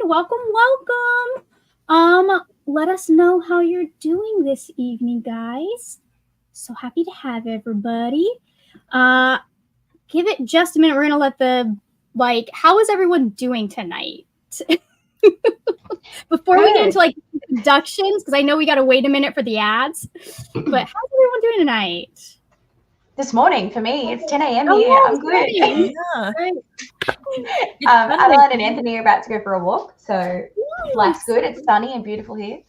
welcome. Let us know how you're doing this evening, guys. So happy to have everybody. Give it just a minute. We're gonna let how is everyone doing tonight? Before we get into introductions, because I know we gotta wait a minute for the ads. But how's everyone doing tonight? This morning for me, it's 10 a.m. here. I'm good. Adelaide and Anthony are about to go for a walk, so life's good. It's sunny and beautiful here.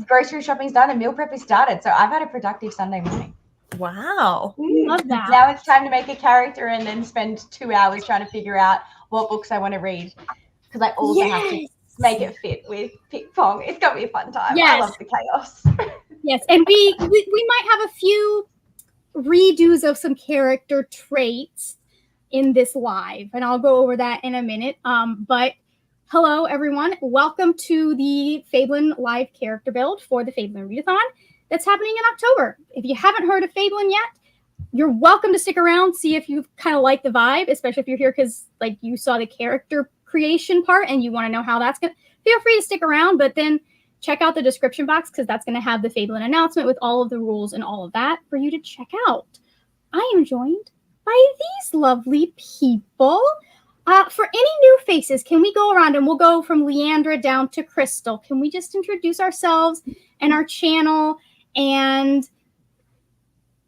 Grocery shopping's done and meal prep is started. So I've had a productive Sunday morning. Wow. Love that. Now it's time to make a character and then spend 2 hours trying to figure out what books I want to read. Because I also have to make it fit with ping pong. It's going to be a fun time. Yes. I love the chaos. Yes, and we might have a few redos of some character traits in this live, and I'll go over that in a minute. But hello, everyone. Welcome to the Fablen live character build for the Fablen Readathon that's happening in October. If you haven't heard of Fablen yet, you're welcome to stick around, see if you kind of like the vibe, especially if you're here because you saw the character creation part and you want to know how that's going to. Feel free to stick around, but then check out the description box because that's going to have the Fablen announcement with all of the rules and all of that for you to check out. I am joined by these lovely people. For any new faces, can we go around and we'll go from Leandra down to Crystal? Can we just introduce ourselves and our channel? And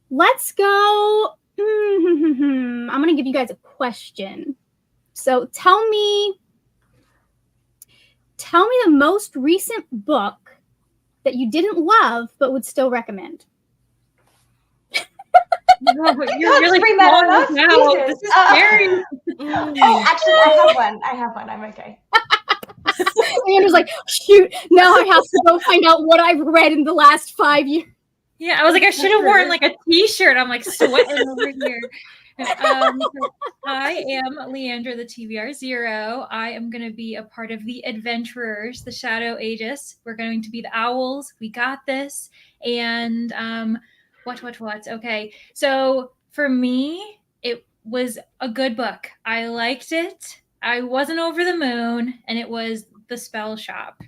let's go. I'm going to give you guys a question. So tell me the most recent book that you didn't love but would still recommend. No, but you're really bring that on us now. This is scary. Oh, actually, I have one. I'm okay. Leandra's like, shoot, now I have to go find out what I've read in the last 5 years. Yeah, I was like, I should have worn a t-shirt. I'm sweating over here. I am Leandra, the TBR0. I am going to be a part of the Adventurers, the Shadow Aegis. We're going to be the Owls. We got this. And what? Okay. So for me, it was a good book. I liked it. I wasn't over the moon, and it was The Spell Shop.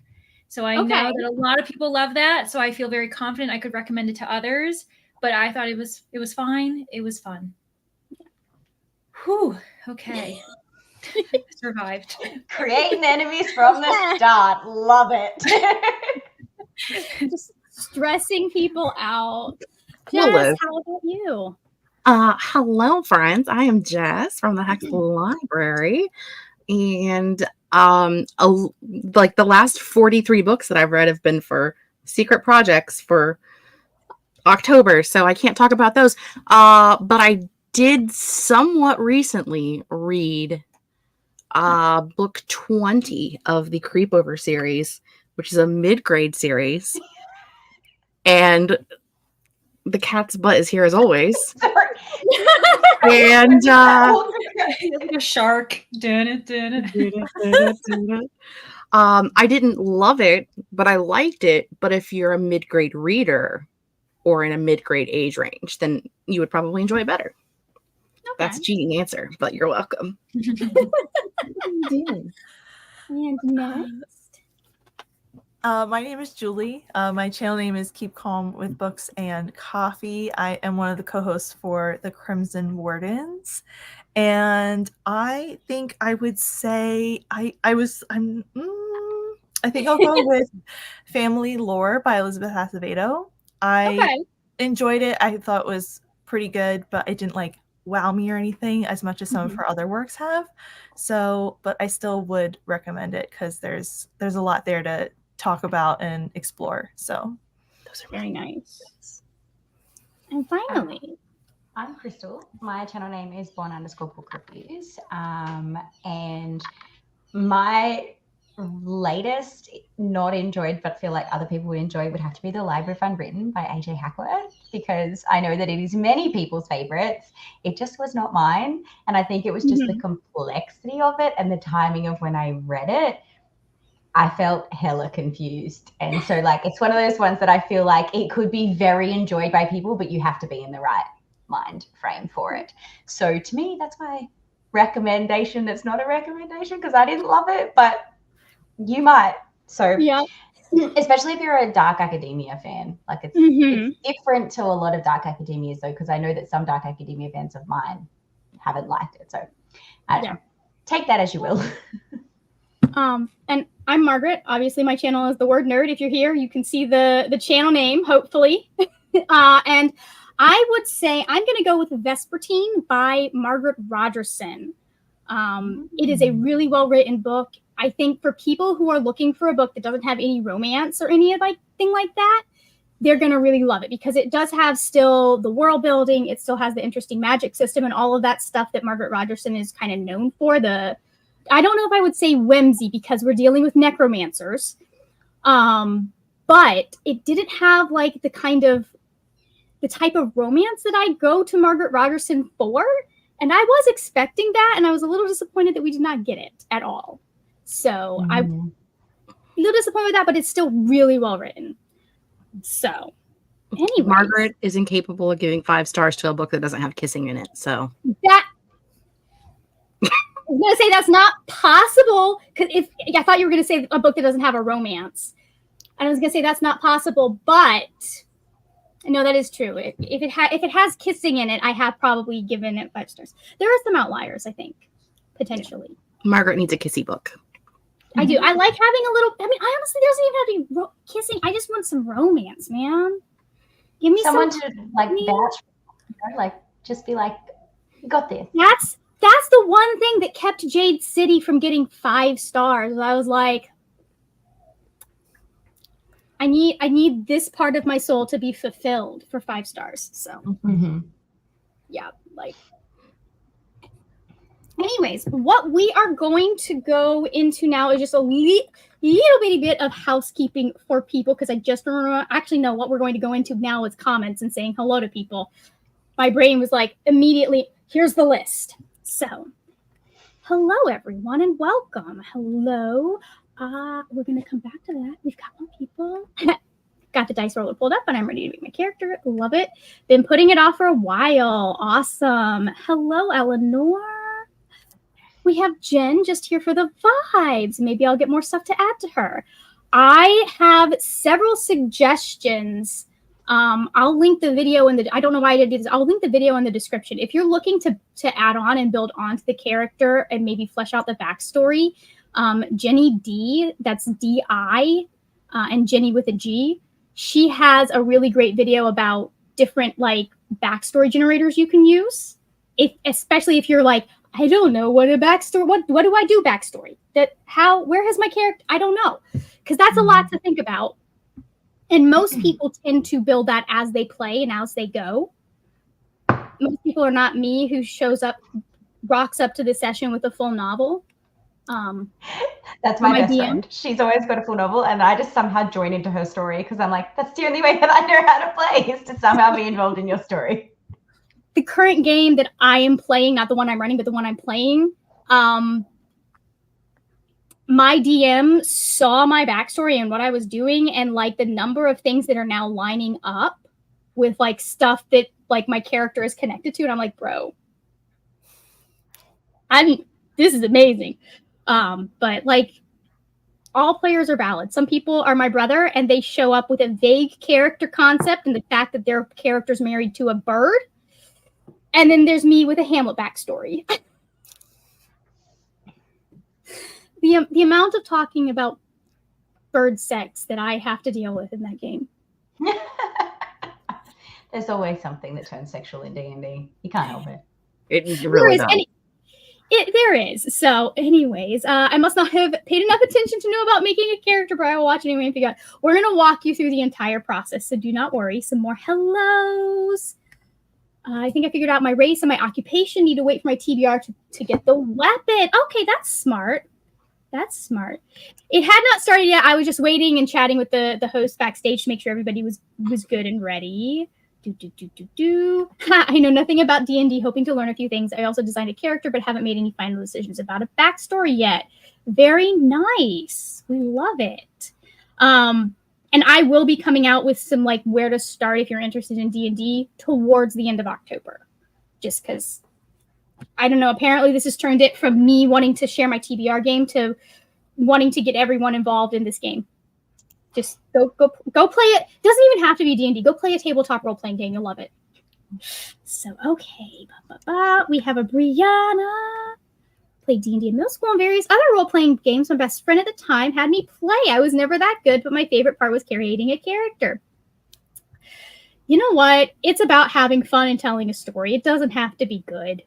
So I know that a lot of people love that. So I feel very confident I could recommend it to others. But I thought it was fine. It was fun. Whew, okay. Survived. Creating enemies from the start. Love it. Just stressing people out. Jess, how about you? Hello, friends. I am Jess from the Hexable Library. And the last 43 books that I've read have been for secret projects for October. So I can't talk about those. But I did somewhat recently read book 20 of the Creepover series, which is a mid-grade series. And the cat's butt is here as always. And like a shark. I didn't love it, but I liked it. But if you're a mid-grade reader or in a mid-grade age range, then you would probably enjoy it better. Okay. That's a cheating answer, but you're welcome. And next. My name is Julie. My channel name is Keep Calm with Books and Coffee. I am one of the co-hosts for the Crimson Wardens. And I think I would say I think I'll go with Family Lore by Elizabeth Acevedo. I enjoyed it. I thought it was pretty good, but it didn't wow me or anything as much as some of her other works have. So, but I still would recommend it because there's a lot there to talk about and explore. So those are very nice. And finally, I'm Crystal. My channel name is Bon_Book Reviews. And my latest not enjoyed but feel like other people would enjoy would have to be The Library of Unwritten by AJ Hackworth, because I know that it is many people's favorites. It just was not mine, and I think it was just the complexity of it and the timing of when I read it. I felt hella confused, and so it's one of those ones that I feel like it could be very enjoyed by people, but you have to be in the right mind frame for it. So to me, that's why recommendation that's not a recommendation because I didn't love it, but you might. So Yeah. Especially if you're a Dark Academia fan. Like it's different to a lot of Dark Academias though, because I know that some Dark Academia fans of mine haven't liked it. So I don't know. Take that as you will. And I'm Margaret. Obviously my channel is The Word Nerd. If you're here, you can see the channel name, hopefully. And I would say I'm going to go with Vespertine by Margaret Rogerson. It is a really well-written book. I think for people who are looking for a book that doesn't have any romance or any thing like that, they're going to really love it because it does have still the world building. It still has the interesting magic system and all of that stuff that Margaret Rogerson is kind of known for. I don't know if I would say whimsy because we're dealing with necromancers. But it didn't have like the type of romance that I go to Margaret Rogerson for. And I was expecting that, and I was a little disappointed that we did not get it at all. So I'm a little disappointed with that, but it's still really well written. So anyway. Margaret is incapable of giving 5 stars to a book that doesn't have kissing in it. So that I was going to say that's not possible because I thought you were going to say a book that doesn't have a romance. And I was going to say that's not possible, but no, that is true. If it has kissing in it, I have probably given it 5 stars. There are some outliers, I think, potentially. Margaret needs a kissy book. I do. I like having a little. I mean, I honestly, there doesn't even have to be kissing. I just want some romance, man. Give me someone to like vouch, like just be like, you got this. That's the one thing that kept Jade City from getting 5 stars. I was like, I need this part of my soul to be fulfilled for 5 stars. So, yeah, like. Anyways, what we are going to go into now is just a little bitty bit of housekeeping for people because I just remember, actually no, what we're going to go into now is comments and saying hello to people. My brain was like immediately, here's the list. So, hello everyone and welcome. Hello. We're going to come back to that. We've got more people. Got the dice roller pulled up and I'm ready to make my character. Love it. Been putting it off for a while. Awesome. Hello, Eleanor. We have Jen just here for the vibes. Maybe I'll get more stuff to add to her. I have several suggestions. I'll link the video I don't know why I did this. I'll link the video in the description. If you're looking to add on and build onto the character and maybe flesh out the backstory, Jenny D, that's D-I, and Jenny with a G, she has a really great video about different like backstory generators you can use. Especially if you're like, I don't know what a backstory, what do I do backstory? Where has my character? I don't know. Because that's a lot to think about. And most people tend to build that as they play and as they go. Most people are not me who rocks up to the session with a full novel. That's my best friend. She's always got a full novel and I just somehow join into her story because I'm like, that's the only way that I know how to play is to somehow be involved in your story. The current game that I am playing, not the one I'm running, but the one I'm playing, my DM saw my backstory and what I was doing and like the number of things that are now lining up with like stuff that like my character is connected to. And I'm like, bro, this is amazing. But like all players are valid. Some people are my brother and they show up with a vague character concept and the fact that their character's married to a bird. And then there's me with a Hamlet backstory. The amount of talking about bird sex that I have to deal with in that game. There's always something that turns sexual in D&D. You can't help it. It really does. There is. So anyways, I must not have paid enough attention to know about making a character, but I will watch anyway and figure out. We're going to walk you through the entire process, so do not worry. Some more hellos. I think I figured out my race and my occupation. Need to wait for my TBR to get the weapon. Okay, that's smart. That's smart. It had not started yet. I was just waiting and chatting with the host backstage to make sure everybody was good and ready. I know nothing about D&D, hoping to learn a few things. I also designed a character, but haven't made any final decisions about a backstory yet. Very nice. We love it. And I will be coming out with some like where to start if you're interested in D&D towards the end of October, just because I don't know. Apparently, this has turned it from me wanting to share my TBR game to wanting to get everyone involved in this game. Just go play it. Doesn't even have to be D&D. Go play a tabletop role-playing game. You'll love it. So, okay. We have a Brianna. Played D&D in middle school and various other role-playing games. My best friend at the time had me play. I was never that good, but my favorite part was creating a character. You know what? It's about having fun and telling a story. It doesn't have to be good.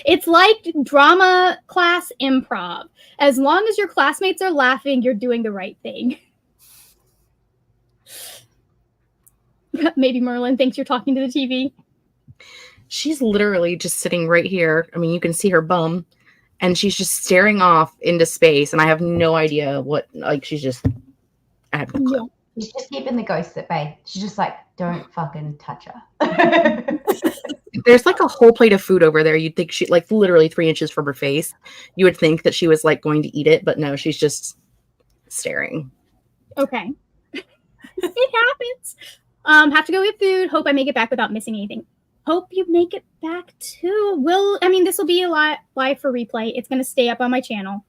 It's like drama class improv. As long as your classmates are laughing, you're doing the right thing. Maybe Merlin thinks you're talking to the TV. She's literally just sitting right here. I mean, you can see her bum, and she's just staring off into space, and I have no idea what, like, she's just, I have no clue. Yeah. She's just keeping the ghosts at bay. She's just like, don't fucking touch her. There's like a whole plate of food over there. You'd think she, like, literally 3 inches from her face. You would think that she was like going to eat it, but no, she's just staring. Okay. It happens. Have to go get food. Hope I make it back without missing anything. Hope you make it back too. This will be a lot live for replay. It's going to stay up on my channel.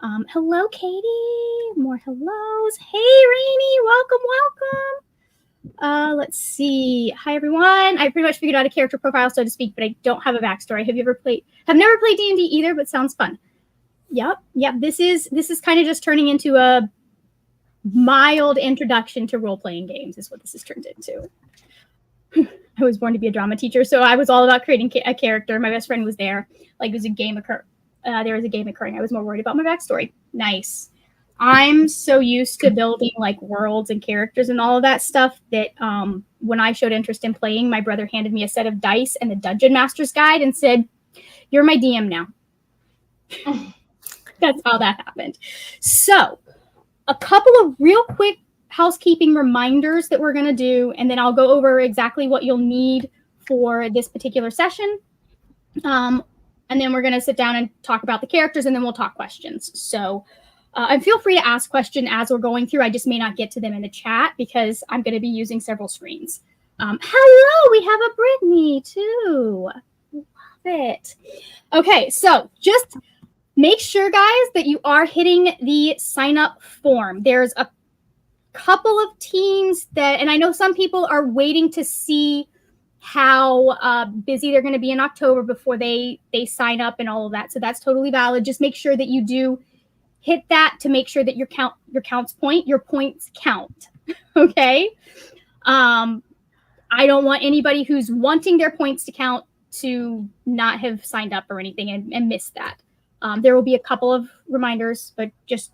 Hello, Katie. More hellos. Hey, Rainy. Welcome. Let's see. Hi, everyone. I pretty much figured out a character profile, so to speak, but I don't have a backstory. Have never played D&D either, but sounds fun. Yep. This is kind of just turning into a mild introduction to role-playing games is what this has turned into. I was born to be a drama teacher, so I was all about creating a character. My best friend was there. Like, there was a game occurring. I was more worried about my backstory. Nice. I'm so used to building like worlds and characters and all of that stuff that when I showed interest in playing, my brother handed me a set of dice and the Dungeon Master's Guide and said, "You're my DM now." That's how that happened. So, a couple of real quick housekeeping reminders that we're going to do, and then I'll go over exactly what you'll need for this particular session. And then we're going to sit down and talk about the characters, and then we'll talk questions. So, and feel free to ask questions as we're going through. I just may not get to them in the chat because I'm going to be using several screens. Hello, we have a Brittany too. Love it. Okay, so just make sure, guys, that you are hitting the sign up form. There's a couple of teams that, and I know some people are waiting to see how busy they're going to be in October before they sign up and all of that. So that's totally valid. Just make sure that you do hit that to make sure that your points count. Okay. I don't want anybody who's wanting their points to count to not have signed up or anything and miss that. There will be a couple of reminders, but just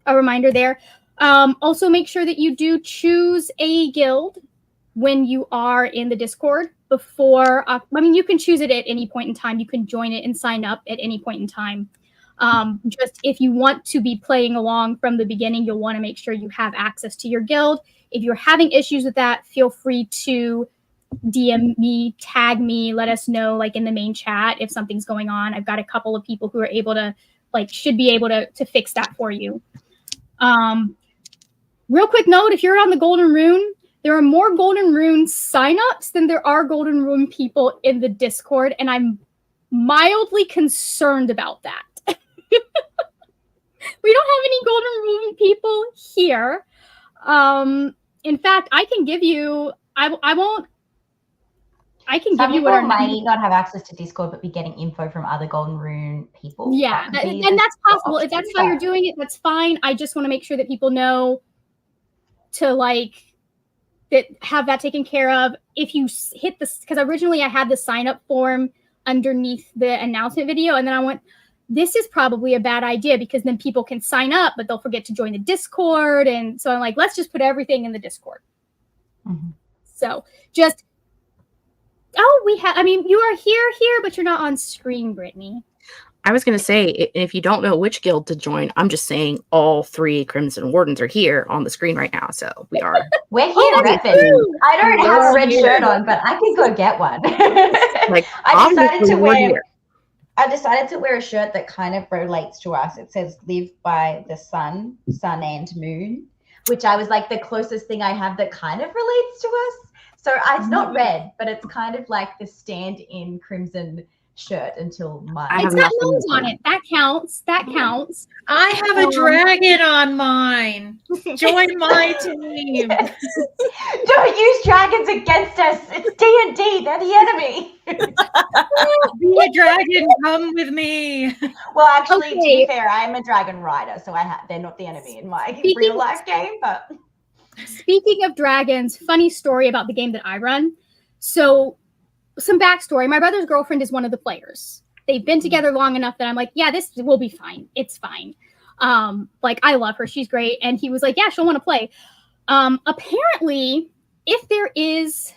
a reminder there. Also make sure that you do choose a guild when you are in the Discord before, you can choose it at any point in time. You can join it and sign up at any point in time. Just if you want to be playing along from the beginning, you'll want to make sure you have access to your guild. If you're having issues with that, feel free to DM me, tag me, let us know, like in the main chat if something's going on. I've got a couple of people who are able to, should be able to fix that for you. Real quick note, if you're on the Golden Rune, there are more Golden Rune signups than there are Golden Rune people in the Discord, and I'm mildly concerned about that. We don't have any Golden Rune people here. In fact, I can give you, I can give you what our might not have access to Discord, but be getting info from other Golden Rune people. Yeah, and that's possible. If that's how you're doing it, that's fine. I just want to make sure that people know to have that taken care of. If you hit this, because originally I had the sign up form underneath the announcement video, and then I went, this is probably a bad idea because then people can sign up, but they'll forget to join the Discord. And so I'm like, let's just put everything in the Discord. Mm-hmm. So just, you are here, but you're not on screen, Brittany. I was going to say, if you don't know which guild to join, I'm just saying all 3 Crimson Wardens are here on the screen right now. So we are. We're here, repping. I don't have a red shirt on, but I can go get one. I decided to wear a shirt that kind of relates to us. It says live by the sun and moon, which I was like the closest thing I have that kind of relates to us. So it's not red, but it's kind of like the stand-in crimson shirt until my. I have It's got nothing nose to on say. it. That counts. That counts. I have a dragon on mine. Join my team. Don't use dragons against us. It's D&D. They're the enemy. Be a dragon. Come with me. Well, actually, to Okay. be fair, I'm a dragon rider, so they're not the enemy in my Speaking- real life game. But Speaking of dragons, funny story about the game that I run. So, some backstory. My brother's girlfriend is one of the players. They've been together long enough that I'm like, yeah, this will be fine. It's fine. Like, I love her. She's great. And he was like, yeah, she'll want to play. Apparently, if there is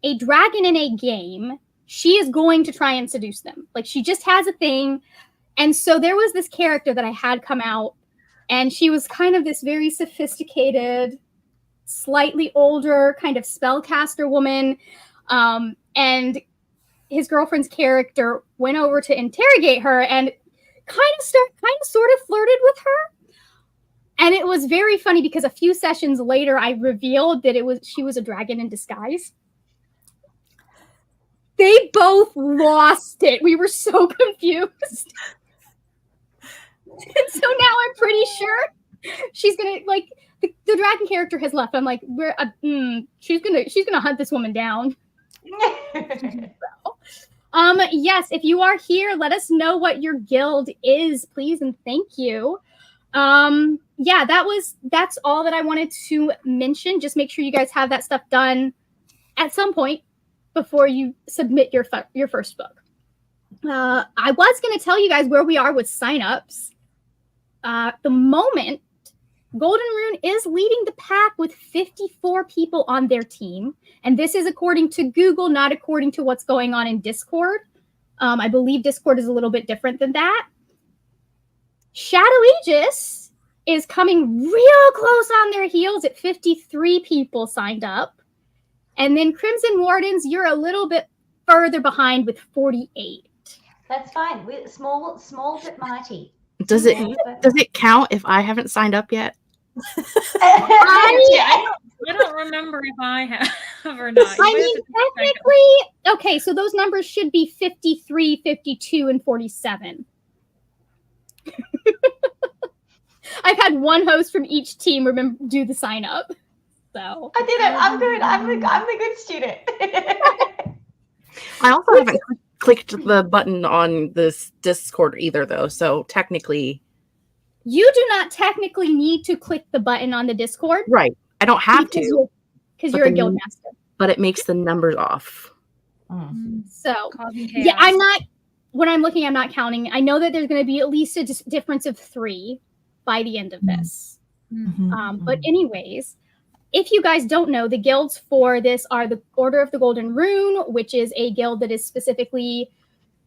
a dragon in a game, she is going to try and seduce them. Like, she just has a thing. And so there was this character that I had come out, and she was kind of this very sophisticated, slightly older kind of spellcaster woman. And his girlfriend's character went over to interrogate her and sort of flirted with her. And it was very funny because a few sessions later, I revealed that she was a dragon in disguise. They both lost it. We were so confused. And so now I'm pretty sure she's gonna like the dragon character has left. I'm like, she's gonna hunt this woman down. Yes, if you are here, let us know what your guild is, please, and thank you. Yeah, that's all that I wanted to mention. Just make sure you guys have that stuff done at some point before you submit your first book. I was going to tell you guys where we are with signups. The moment, Golden Rune is leading the pack with 54 people on their team. And this is according to Google, not according to what's going on in Discord. I believe Discord is a little bit different than that. Shadow Aegis is coming real close on their heels at 53 people signed up. And then Crimson Wardens, you're a little bit further behind with 48. That's fine. We're small but mighty. Does it count if I haven't signed up yet? I don't remember if I have or not. I mean, technically, okay, so those numbers should be 53, 52, and 47. I've had one host from each team do the sign up. So I did it. I'm good. I'm the good student. I also haven't clicked the button on this Discord either, though. So technically, you do not technically need to click the button on the Discord. Right. I don't have to. Because you're a guild master. But it makes the numbers off. So, yeah, when I'm looking, I'm not counting. I know that there's going to be at least a difference of 3 by the end of this. But anyways, if you guys don't know, the guilds for this are the Order of the Golden Rune, which is a guild that is specifically,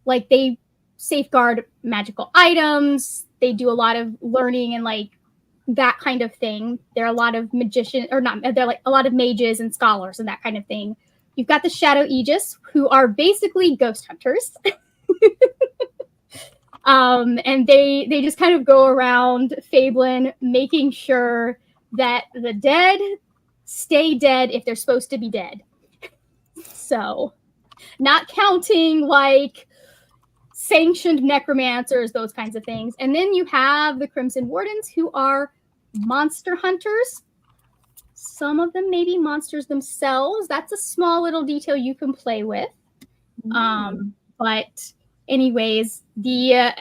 like, they safeguard magical items. They do a lot of learning and, like, that kind of thing. There are a lot of they're like a lot of mages and scholars and that kind of thing. You've got the Shadow Aegis, who are basically ghost hunters. And they just kind of go around Fablen, making sure that the dead stay dead if they're supposed to be dead. So, not counting like sanctioned necromancers, those kinds of things. And then you have the Crimson Wardens, who are monster hunters. Some of them may be monsters themselves. That's a small little detail you can play with. But anyways, the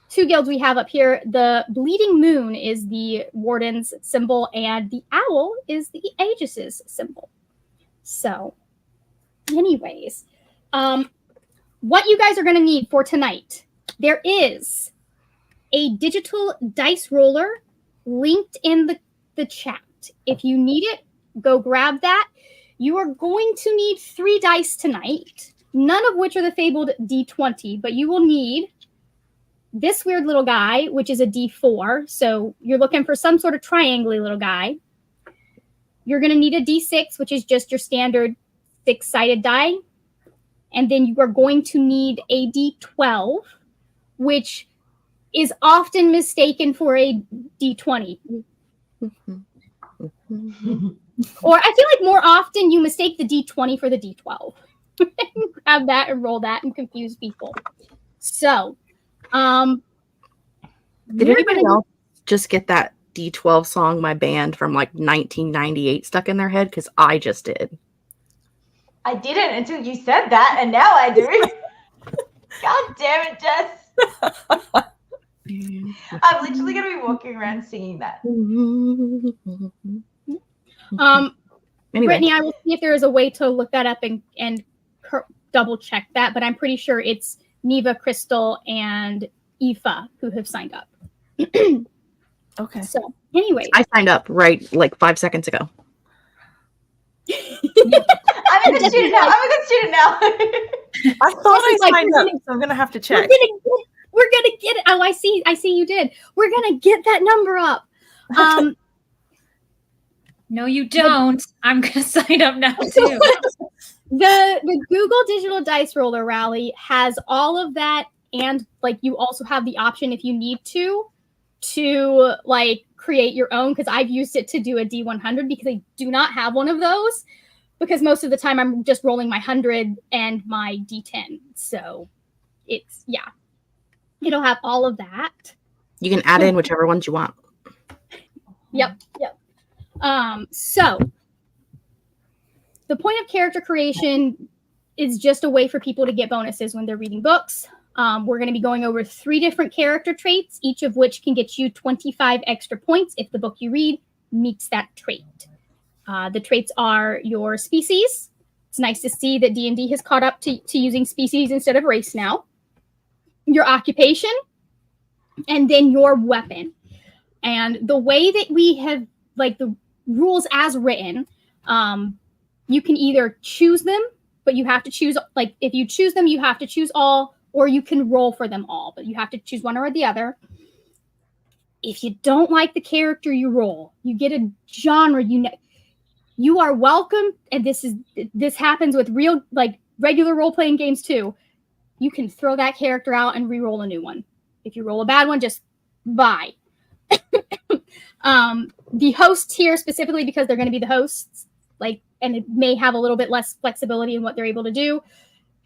2 guilds we have up here, the Bleeding Moon is the Warden's symbol, and the Owl is the Aegis's symbol. So, anyways, what you guys are going to need for tonight, there is a digital dice roller linked in the chat. If you need it, go grab that. You are going to need 3 dice tonight, none of which are the fabled D20, but you will need this weird little guy, which is a D4. So you're looking for some sort of triangle little guy. You're going to need a D6, which is just your standard 6-sided die. And then you are going to need a D12, which is often mistaken for a D20. Or I feel like more often you mistake the D20 for the D12. Have that and roll that and confuse people. So, did anybody else just get that D12 song, My Band, from like 1998 stuck in their head? Because I just did. I didn't until you said that, and now I do. God damn it, Jess. I'm literally going to be walking around singing that. Anyway. Brittany, I will see if there is a way to look that up and double check that, but I'm pretty sure it's Neva, Crystal, and Aoife who have signed up. Okay. So, anyway. I signed up right like 5 seconds ago. I'm a good student now. I thought I signed up, so I'm going to have to check. We're gonna get it. Oh, I see you did. We're gonna get that number up. No, you don't. I'm gonna sign up now too. The Google Digital Dice Roller Rally has all of that, and like you also have the option if you need to like create your own, because I've used it to do a D100 because I do not have one of those, because most of the time I'm just rolling my 100 and my D10. So it's, yeah. It'll have all of that. You can add in whichever ones you want. Yep. So the point of character creation is just a way for people to get bonuses when they're reading books. We're going to be going over 3 different character traits, each of which can get you 25 extra points if the book you read meets that trait. The traits are your species. It's nice to see that D&D has caught up to using species instead of race now. Your occupation, and then your weapon. And the way that we have, like, the rules as written, you can either choose them, but you have to choose, like, if you choose them, you have to choose all, or you can roll for them all, but you have to choose one or the other. If you don't like the character you roll, you get a genre, you are welcome, and this happens with real, like, regular role-playing games too. You can throw that character out and re-roll a new one. If you roll a bad one, just bye. The hosts here, specifically because they're going to be the hosts, like, and it may have a little bit less flexibility in what they're able to do,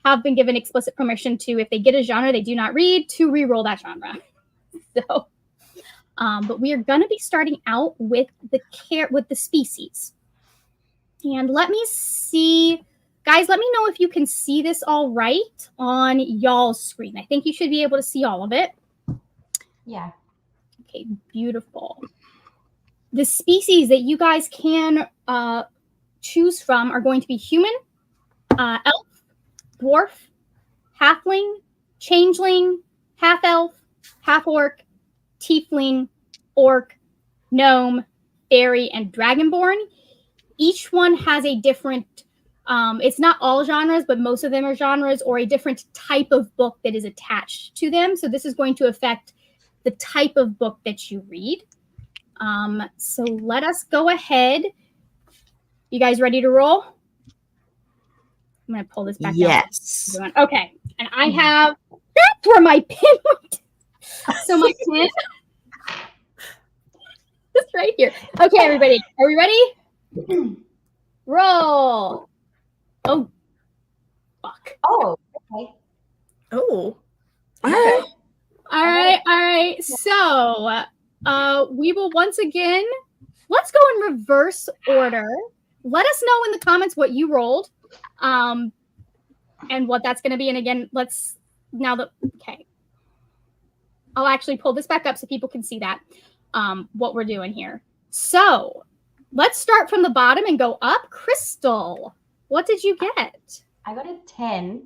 have been given explicit permission to, if they get a genre they do not read, to re-roll that genre. So, but we are going to be starting out with the species. And let me see. Guys, let me know if you can see this all right on y'all's screen. I think you should be able to see all of it. Yeah. Okay, beautiful. The species that you guys can choose from are going to be human, elf, dwarf, halfling, changeling, half-elf, half-orc, tiefling, orc, gnome, fairy, and dragonborn. Each one has a different it's not all genres, but most of them are genres or a different type of book that is attached to them. So this is going to affect the type of book that you read. So let us go ahead. You guys ready to roll? I'm going to pull this back yes. down. Okay. And I have, that's where my pin went. So my pin is right here. Okay, everybody. Are we ready? Roll. Oh, fuck. Oh, okay. Oh. All right. So, we will once again, let's go in reverse order. Let us know in the comments what you rolled, and what that's going to be. And again, okay. I'll actually pull this back up so people can see that, what we're doing here. So, let's start from the bottom and go up. Crystal, what did you get? I got a 10.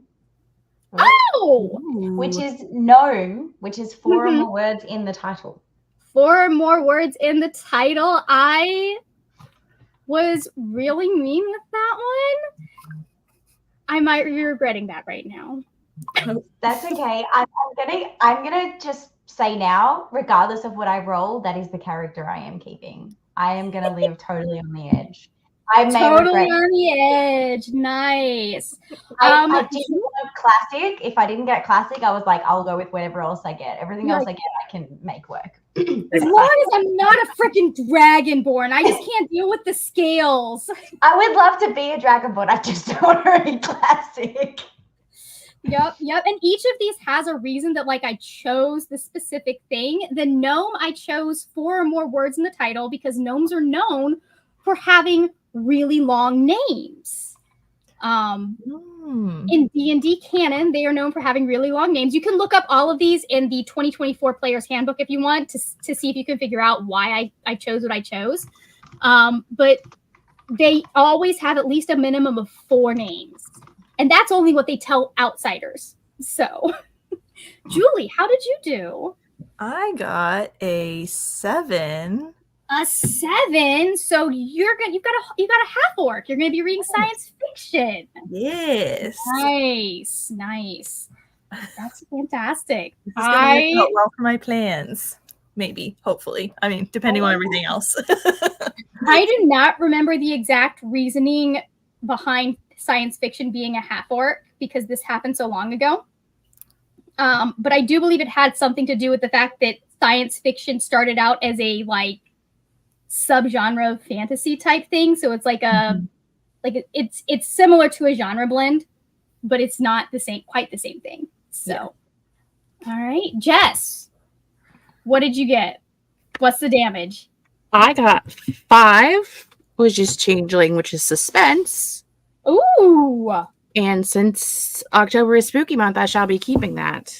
Oh! Which is gnome, which is 4 or more words in the title. 4 more words in the title. I was really mean with that one. I might be regretting that right now. That's okay. I'm gonna just say now, regardless of what I roll, that is the character I am keeping. I am gonna live totally on the edge. I may totally regret. On the edge. Nice. I didn't want classic. If I didn't get classic, I was like, I'll go with whatever else I get. Everything else I get, I can make work. As long as I'm not a freaking dragonborn, I just can't deal with the scales. I would love to be a dragonborn. I just don't want to read classic. Yep. And each of these has a reason that like I chose the specific thing. The gnome, I chose 4 or more words in the title because gnomes are known for having really long names. In D&D canon, they are known for having really long names. You can look up all of these in the 2024 Player's Handbook if you want to see if you can figure out why I chose what I chose. But they always have at least a minimum of 4 names. And that's only what they tell outsiders. So, Julie, how did you do? I got a 7. A 7. So you've got a half orc. You're going to be reading science fiction. Yes. Nice. That's fantastic. This is going to work out well for my plans. Maybe, hopefully. I mean, depending on everything else. I do not remember the exact reasoning behind science fiction being a half orc because this happened so long ago. But I do believe it had something to do with the fact that science fiction started out as a like subgenre of fantasy type thing. So it's like it's similar to a genre blend, but it's not quite the same thing. So, All right, Jess, what did you get? What's the damage? I got 5, which is changeling, which is suspense. Ooh. And since October is spooky month, I shall be keeping that.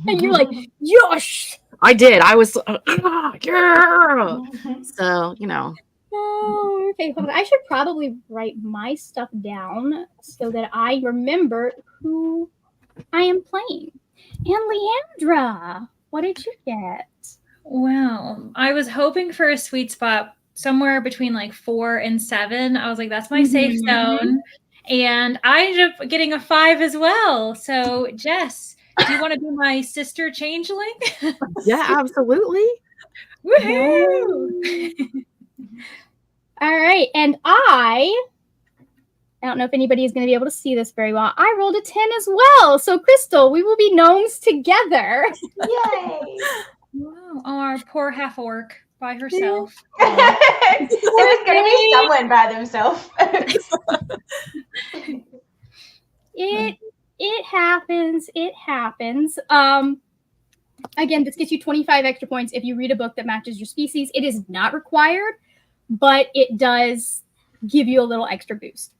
And you're like, yosh. I did. I was, yeah. So, you know. Oh, okay, hold on. I should probably write my stuff down so that I remember who I am playing. And Leandra, what did you get? Well, I was hoping for a sweet spot somewhere between like 4 and 7. I was like, that's my safe zone. And I ended up getting a 5 as well. So, Jess, do you want to be my sister changeling? Yeah, absolutely. Woohoo! All right. And I don't know if anybody is going to be able to see this very well. I rolled a 10 as well. So, Crystal, we will be gnomes together. Yay! Wow. Oh, our poor half orc by herself. It was going to be someone by themselves. It happens. It happens. Again, this gets you 25 extra points if you read a book that matches your species. It is not required, but it does give you a little extra boost.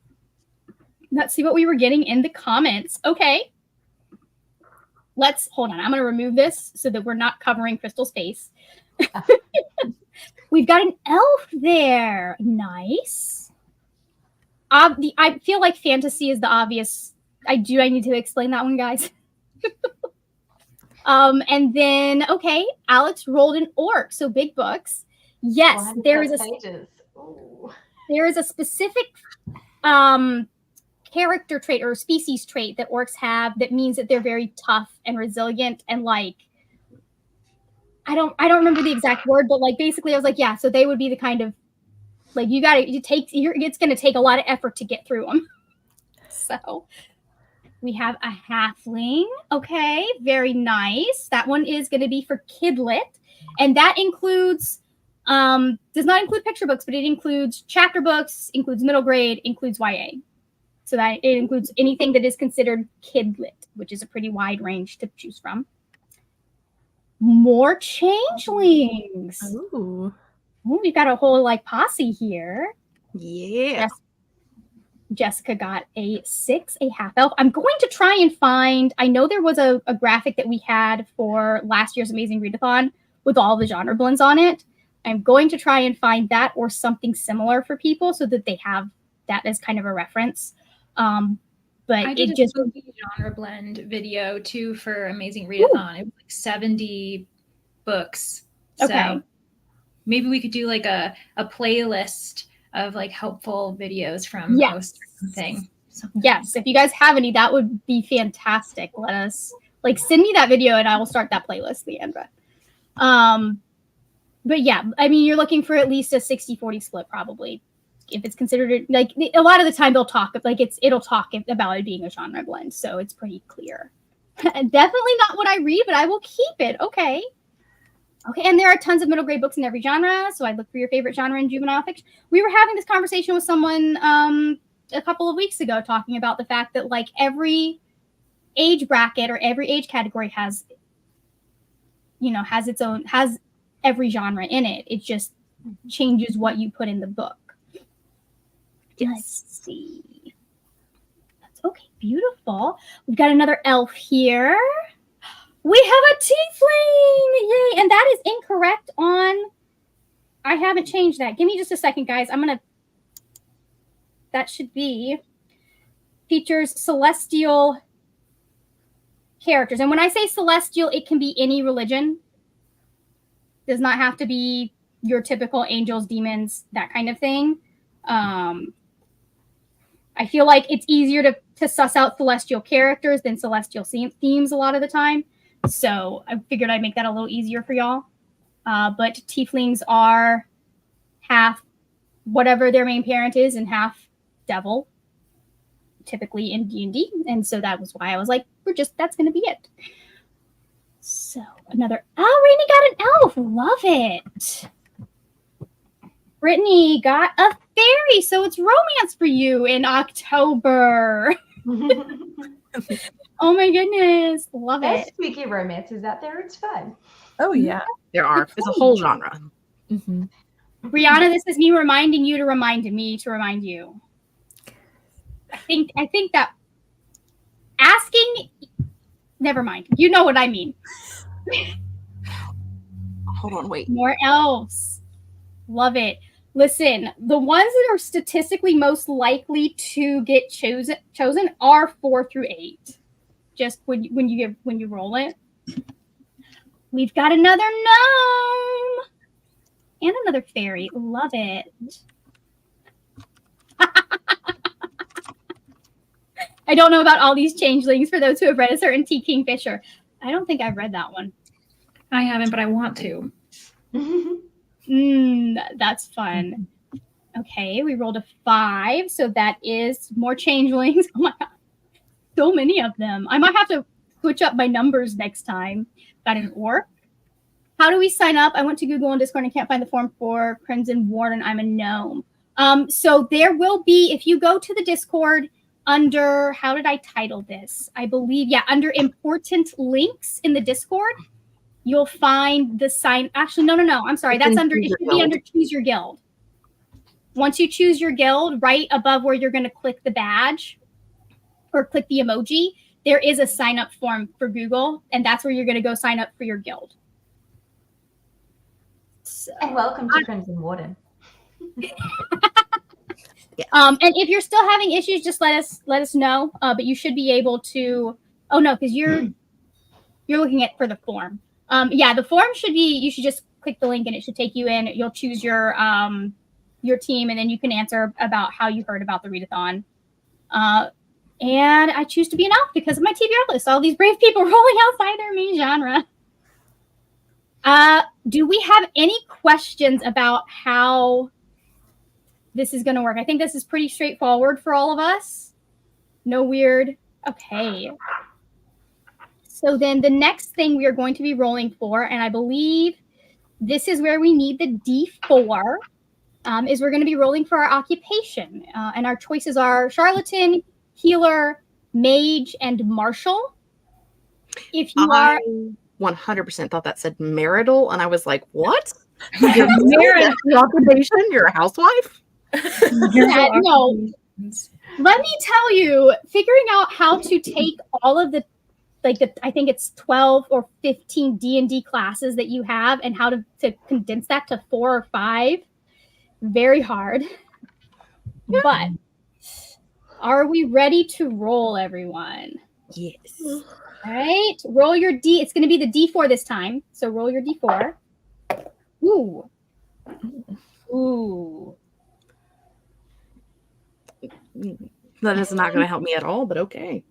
Let's see what we were getting in the comments. Okay. Hold on. I'm going to remove this so that we're not covering Crystal's face. We've got an elf there. Nice. I feel like fantasy is the obvious. I need to explain that one, guys. And then, okay, Alex rolled an orc, so big books. Yes, there is a specific character trait or species trait that orcs have that means that they're very tough and resilient and like I don't remember the exact word, but like basically I was like, yeah, so they would be the kind of like it's going to take a lot of effort to get through them. So we have a halfling. Okay, very nice. That one is going to be for Kidlit, and that includes does not include picture books, but it includes chapter books, includes middle grade, includes YA. So that it includes anything that is considered Kidlit, which is a pretty wide range to choose from. More changelings. Ooh. Ooh, we've got a whole like posse here. Yeah. Jessica got a 6, a half elf. I'm going to try and find, I know there was a graphic that we had for last year's Amazing Readathon with all the genre blends on it. I'm going to try and find that or something similar for people so that they have that as kind of a reference. But I did a spooky genre blend video too for Amazing Readathon. It was like 70 books. Okay. So maybe we could do like a playlist of like helpful videos from posts or something. Yes, if you guys have any, that would be fantastic. Let us send me that video and I will start that playlist, Leandra. But yeah, I mean, you're looking for at least a 60-40 split probably. If it's considered like a lot of the time they'll talk about it being a genre blend, so it's pretty clear. Definitely not what I read, but I will keep it. Okay. Okay, and there are tons of middle grade books in every genre, so I'd look for your favorite genre in juvenile fiction. We were having this conversation with someone a couple of weeks ago talking about the fact that like every age bracket or every age category has every genre in it. It just changes what you put in the book. Let's see. That's okay, beautiful. We've got another elf here. We have a tiefling! Yay! And that is incorrect on... I haven't changed that. Give me just a second, guys. That should be... Features celestial characters. And when I say celestial, it can be any religion. Does not have to be your typical angels, demons, that kind of thing. I feel like it's easier to suss out celestial characters than celestial themes a lot of the time. So I figured I'd make that a little easier for y'all. But tieflings are half whatever their main parent is and half devil, typically in D&D. And so that was why I was like, that's going to be it. So another, Rainy got an elf. Love it. Brittany got a fairy. So it's romance for you in October. Oh my goodness. Love There's it. spooky romances out there. It's fun. Oh yeah. There are. It's a whole genre. Mm-hmm. Brianna, this is me reminding you to remind me to remind you. I think that asking, never mind. You know what I mean. Hold on, wait. More elves. Love it. Listen, the ones that are statistically most likely to get chosen are 4 through 8. Just when you roll it. We've got another gnome and another fairy. Love it. I don't know about all these changelings for those who have read A Certainty Kingfisher. I don't think I've read that one. I haven't, but I want to. That's fun. Okay, we rolled a 5, so that is more changelings. Oh my god, so many of them. I might have to switch up my numbers next time. Got an orc. How do we sign up? I went to Google and Discord and can't find the form for Crimson Warden. I'm a gnome. So there will be, if you go to the Discord under, how did I title this? I believe, under important links in the Discord, you'll find the sign. Actually, no. I'm sorry. That's under, it should be under Choose Your Guild. Once you choose your guild, right above where you're going to click the badge or click the emoji, there is a sign up form for Google, and that's where you're going to go sign up for your guild. So, and welcome to Crimson Warden. And if you're still having issues, just let us know. But you should be able to. Oh no, because you're looking at for the form. The form should be. You should just click the link and it should take you in. You'll choose your team, and then you can answer about how you heard about the readathon. And I choose to be an elf because of my TBR list. All these brave people rolling outside their main genre. Do we have any questions about how this is going to work? I think this is pretty straightforward for all of us. No weird. Okay. So then the next thing we are going to be rolling for, and I believe this is where we need the D4, is we're going to be rolling for our occupation. And our choices are charlatan, healer, mage, and martial. If you are... 100% thought that said marital, and I was like, what? You're married? Your occupation? You're a housewife? No. Let me tell you, figuring out how to take all of the I think it's 12 or 15 D&D classes that you have and how to condense that to 4 or 5, very hard. But are we ready to roll, everyone? Yes. All right, roll your D. It's going to be the D4 this time. So roll your D4. Ooh. That is not going to help me at all, but okay.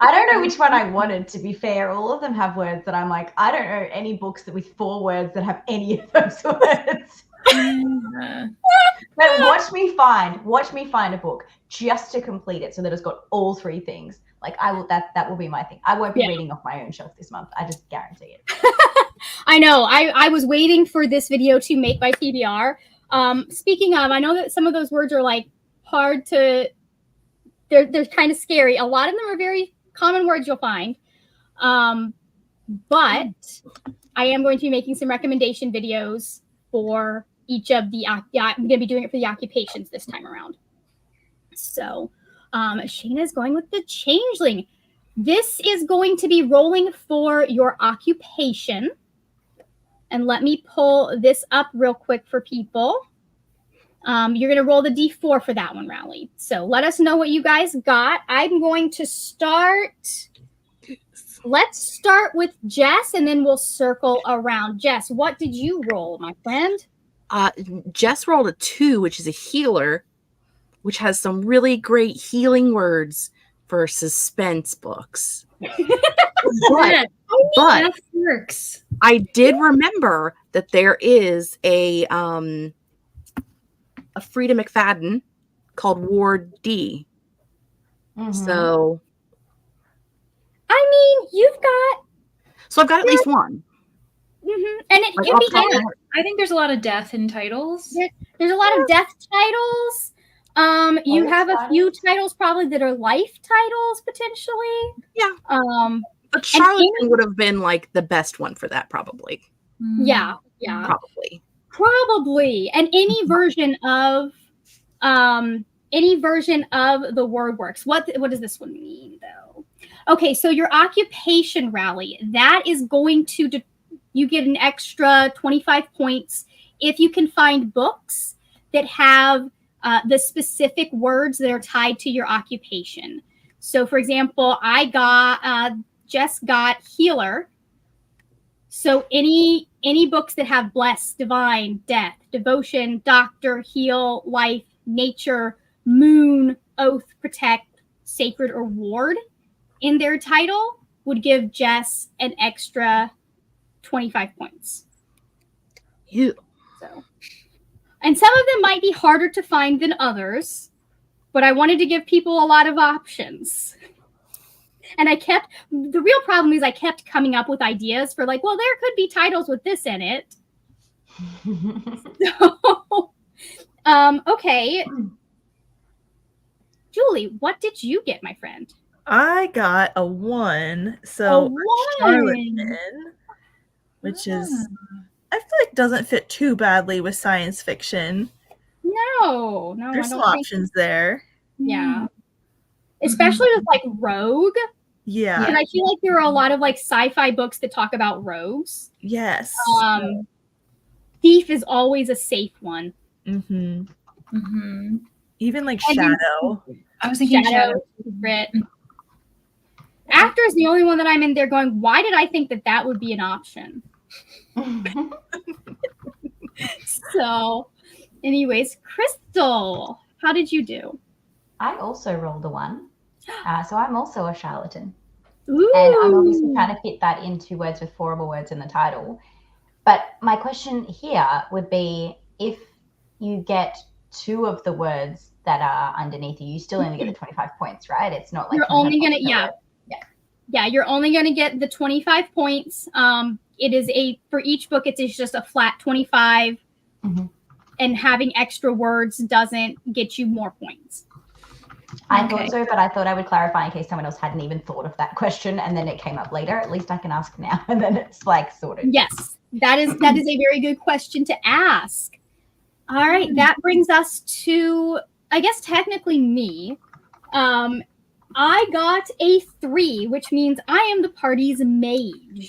I don't know which one I wanted, to be fair. All of them have words that I'm like, I don't know any books that with 4 words that have any of those words. But watch me find a book just to complete it so that it's got all 3 things. Like that will be my thing. I won't be reading off my own shelf this month. I just guarantee it. I know. I was waiting for this video to make my TBR. Speaking of, I know that some of those words are like hard to, they're kind of scary. A lot of them are very common words you'll find. But I am going to be making some recommendation videos for each of the, I'm going to be doing it for the occupations this time around. So Shayna's going with the changeling. This is going to be rolling for your occupation. And let me pull this up real quick for people. You're going to roll the D4 for that one, Rally. So let us know what you guys got. I'm going to start. Let's start with Jess, and then we'll circle around. Jess, what did you roll, my friend? Jess rolled a 2, which is a healer, which has some really great healing words for suspense books. but that works. I did remember that there is a Frida McFadden called Ward D. So I mean, you've got. So I've got at least one. And it Like, can be. I think there's a lot of death in titles. There's a lot of death titles. You have a few titles probably that are life titles potentially. Yeah. But Charlatan would have been like the best one for that, probably. Yeah. Probably. And any version of the word works. What does this one mean though? Okay, so your occupation, Rally, that is going to you get an extra 25 points if you can find books that have the specific words that are tied to your occupation. So for example, Jess got healer. So any books that have bless, divine, death, devotion, doctor, heal, life, nature, moon, oath, protect, sacred, or ward in their title would give Jess an extra 25 points. So, and some of them might be harder to find than others, but I wanted to give people a lot of options. And the real problem is I kept coming up with ideas for like, well, there could be titles with this in it. So, okay. Julie, what did you get, my friend? I got a 1. So a charlatan, which is, I feel like doesn't fit too badly with science fiction. No, there's some options there. Yeah. Especially with like rogue. Yeah. And I feel like there are a lot of like sci-fi books that talk about rogues. Yes. Thief is always a safe one. Even like Shadow. I was thinking Shadow. Actor is the only one that I'm in there going, why did I think that would be an option? So, anyways, Crystal, how did you do? I also rolled a 1. So I'm also a charlatan. Ooh. And I'm obviously trying to fit that into words with 4 or more words in the title. But my question here would be, if you get 2 of the words that are underneath you still only get the 25 points, right? It's not like you're only going to, yeah, you're only going to get the 25 points. It is for each book, it is just a flat 25. And having extra words doesn't get you more points. I thought so, but I thought I would clarify in case someone else hadn't even thought of that question and then it came up later. At least I can ask now, and then it's like sorted. Yes, that is a very good question to ask. All right, that brings us to, I guess, technically me. I got a 3, which means I am the party's mage.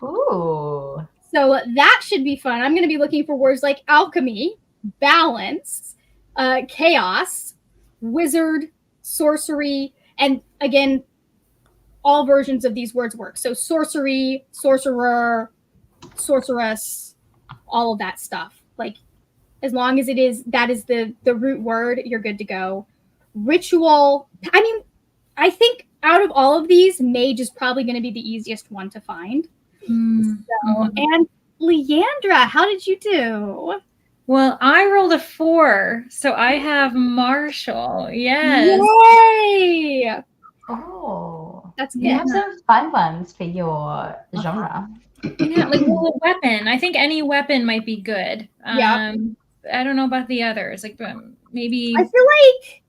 Ooh. So that should be fun. I'm going to be looking for words like alchemy, balance, chaos, wizard, sorcery, and again, all versions of these words work. So sorcery, sorcerer, sorceress, all of that stuff. Like, as long as that is the root word, you're good to go. Ritual. I mean, I think out of all of these, mage is probably going to be the easiest one to find. And Leandra, how did you do? Well, I rolled a 4, so I have Marshall. Yes. Yay! Oh, That's you good. have some fun ones for your genre. Yeah, like a weapon. I think any weapon might be good. Yeah. I don't know about the others. Like maybe I feel like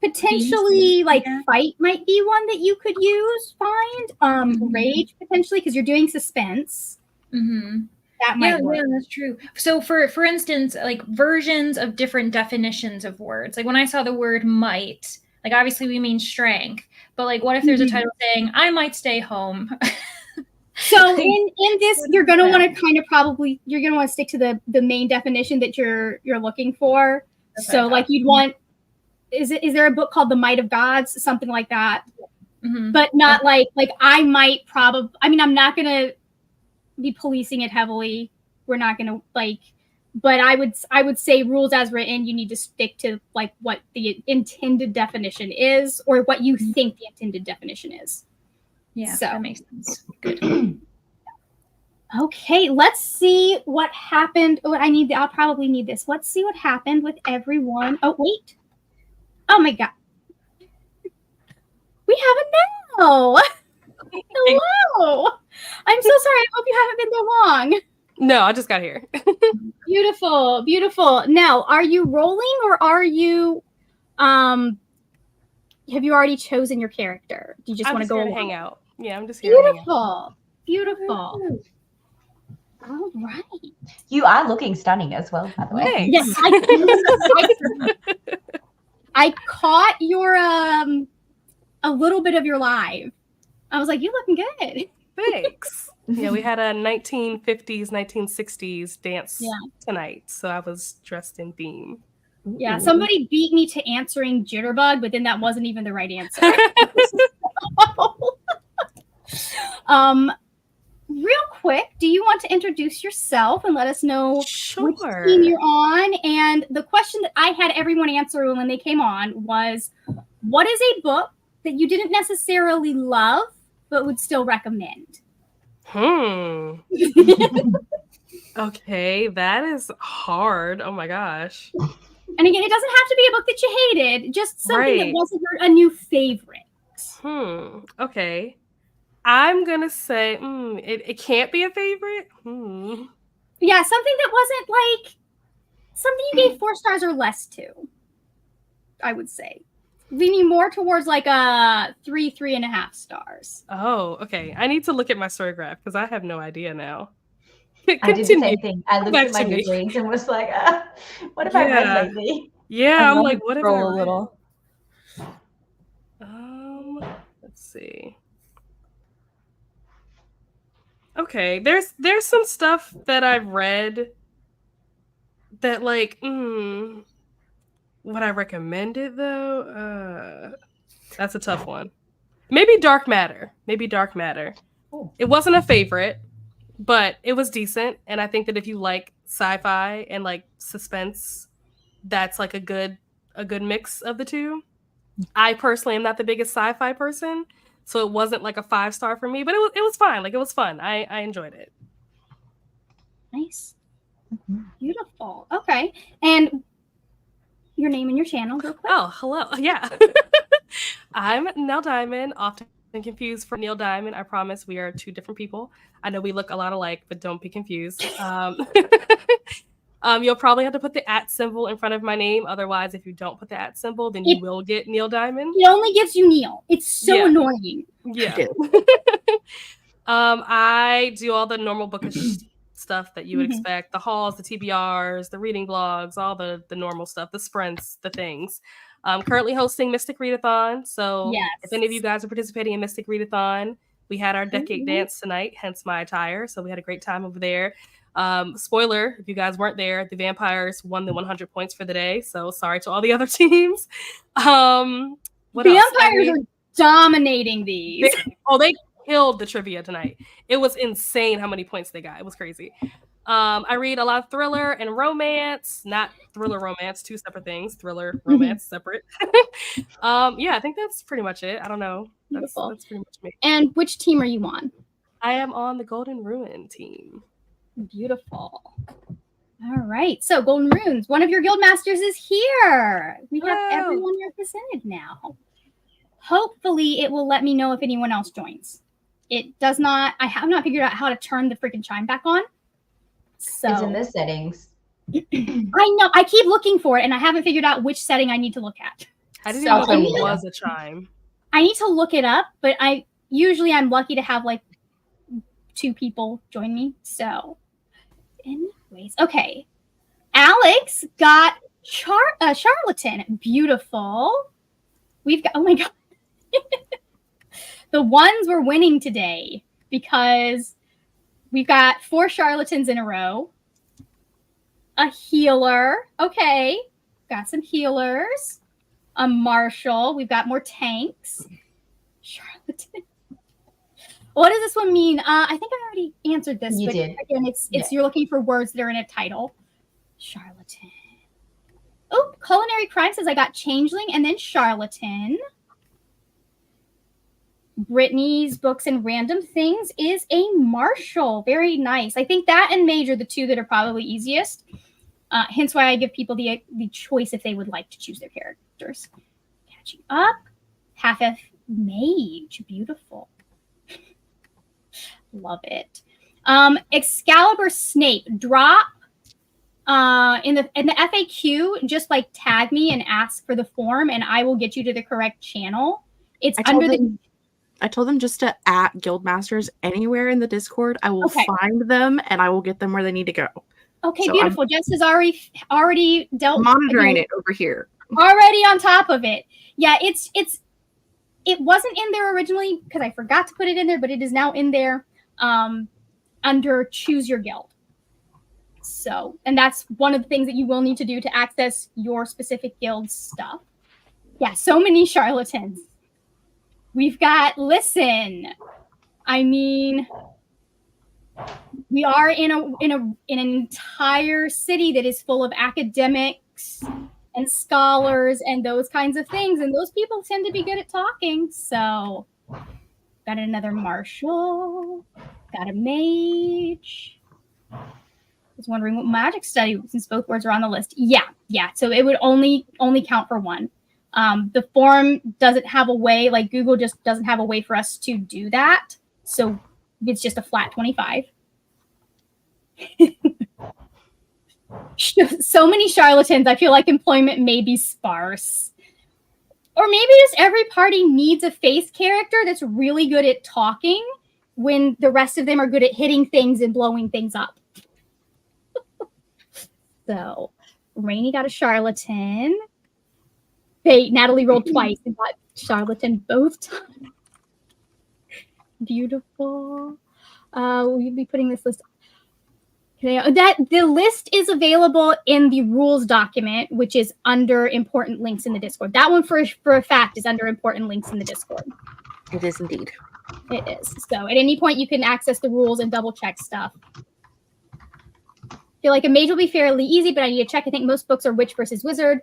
potentially beast. like Yeah. fight might be one that you could use. Rage potentially because you're doing suspense. Mm-hmm. That might work. Yeah, that's true. So for instance, like versions of different definitions of words. Like when I saw the word might, like obviously we mean strength, but like what if there's a title saying I might stay home? So in this, you're gonna want to kind of you're gonna want to stick to the main definition that you're looking for. Okay. So like you'd want is there a book called The Might of Gods, something like that, but not like I might probably. I mean, I'm not gonna be policing it heavily. We're not gonna but I would say rules as written. You need to stick to like what the intended definition is, or what you think the intended definition is. Yeah, so that makes sense. Good. Okay, let's see what happened. Oh, I'll probably need this. Let's see what happened with everyone. Oh, wait. Oh my God. We have a no. Hello. I'm so sorry. I hope you haven't been there long. No, I just got here. Beautiful, beautiful. Now, are you rolling or are you have you already chosen your character? Do you just want to go here to hang out? Yeah, I'm just here to hang out. Beautiful. All right. You are looking stunning as well, by the way. Thanks. Yes, I caught your a little bit of your live. I was like, you looking good. Thanks. Yeah, we had a 1950s, 1960s dance tonight, so I was dressed in theme. Yeah, somebody beat me to answering Jitterbug, but then that wasn't even the right answer. Real quick, do you want to introduce yourself and let us know which team you're on? And the question that I had everyone answer when they came on was, what is a book that you didn't necessarily love but would still recommend? Okay, that is hard. Oh my gosh. And again, it doesn't have to be a book that you hated, just something that wasn't a new favorite. Okay. I'm gonna say it can't be a favorite. Yeah, something that wasn't like something you gave 4 stars or less to, I would say. Leaning more towards like a 3.5 stars. Oh, okay. I need to look at my story graph because I have no idea now. I did the same thing. I looked at my Goodreads and was like, what have I read lately? Yeah, I'm like, what have I read? A little. Let's see. Okay, there's some stuff that I've read that like, would I recommend it though? That's a tough one. Maybe Dark Matter. Oh. It wasn't a favorite, but it was decent. And I think that if you like sci-fi and like suspense, that's like a good mix of the two. I personally am not the biggest sci-fi person, so it wasn't like a 5-star for me, but it was fine. Like it was fun. I enjoyed it. Nice. Beautiful. Okay. And your name and your channel real quick. Oh, hello. Yeah. I'm Neil Diamond, often confused for Neil Diamond. I promise we are 2 different people. I know we look a lot alike, but don't be confused. You'll probably have to put the @ symbol in front of my name. Otherwise, if you don't put the @ symbol, then you will get Neil Diamond. It only gives you Neil. It's so annoying. Yeah. I do all the normal bookish stuff that you would expect. The hauls, the TBRs, the reading blogs, all the normal stuff, the sprints, the things. I'm currently hosting Mystic Readathon. So if any of you guys are participating in Mystic Readathon, we had our decade dance tonight, hence my attire. So we had a great time over there. Spoiler, if you guys weren't there, the vampires won the 100 points for the day. So sorry to all the other teams. Vampires are dominating these. They killed the trivia tonight. It was insane how many points they got. It was crazy. I read a lot of thriller and romance, not thriller romance, 2 separate things. Thriller, romance, separate. I think that's pretty much it. I don't know. That's pretty much me. And which team are you on? I am on the Golden Ruin team. Beautiful. All right. So Golden Runes, one of your guild masters is here. We have everyone represented now. hopefully it will let me know if anyone else joins. It does not. I have not figured out how to turn the freaking chime back on. So It's in the settings. I know. I keep looking for it, and I haven't figured out which setting I need to look at. I didn't So, even know there was a chime. I need to look it up, but I'm lucky to have like 2 people join me. So, anyways, okay. Alex got charlatan. Beautiful. We've got, oh my God. The ones we're winning today because we've got 4 charlatans in a row. A healer. Okay. Got some healers. A marshal. We've got more tanks. Charlatan. What does this one mean? I think I already answered this. You but did. Again, it's you're looking for words that are in a title. Charlatan. Oh, Culinary Crime says I got changeling and then charlatan. Brittany's Books and Random Things is a marshal. Very nice. I think that and mage are the 2 that are probably easiest. Hence why I give people the choice if they would like to choose their characters. Catching up. Half F mage. Beautiful. Love it. Excalibur Snape. Drop in the FAQ, just like tag me and ask for the form and I will get you to the correct channel. It's I told them just to at Guildmasters anywhere in the Discord. I will find them and I will get them where they need to go. Okay, so beautiful. Jess has already dealt monitoring it over here. Already on top of it. Yeah, it wasn't in there originally because I forgot to put it in there, but it is now in there under Choose Your Guild. So, and that's one of the things that you will need to do to access your specific guild stuff. Yeah, so many charlatans. We've got, listen, I mean, we are in an entire city that is full of academics and scholars and those kinds of things. And those people tend to be good at talking. So got another marshal, got a mage. I was wondering what magic study, since both words are on the list. Yeah. So it would only count for 1. The form doesn't have a way, like Google just doesn't have a way for us to do that. So it's just a flat 25. So many charlatans, I feel like employment may be sparse. Or maybe just every party needs a face character that's really good at talking when the rest of them are good at hitting things and blowing things up. So Rainey got a charlatan. Natalie rolled twice and got charlatan both times. Beautiful. We'll be putting this list. The list is available in the rules document, which is under important links in the Discord. That one for a fact is under important links in the Discord. It is indeed. It is. So at any point you can access the rules and double check stuff. I feel like a mage will be fairly easy, but I need to check. I think most books are witch versus wizard,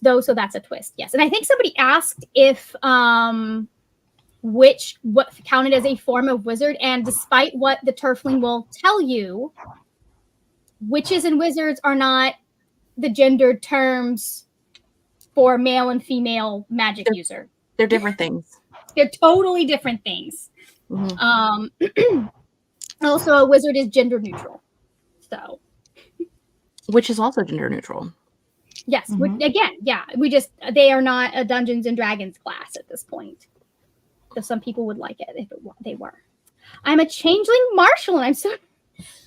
though, so that's a twist. Yes. And I think somebody asked if what counted as a form of wizard, and despite what the Turfling will tell you, witches and wizards are not the gendered terms for male and female magic user. They're different things. They're totally different things. Mm-hmm. Also, a wizard is gender neutral. So, which is also gender neutral. Yes. Again, yeah. They are not a Dungeons and Dragons class at this point. So some people would like it if they were. I'm a changeling marshal, and I'm so...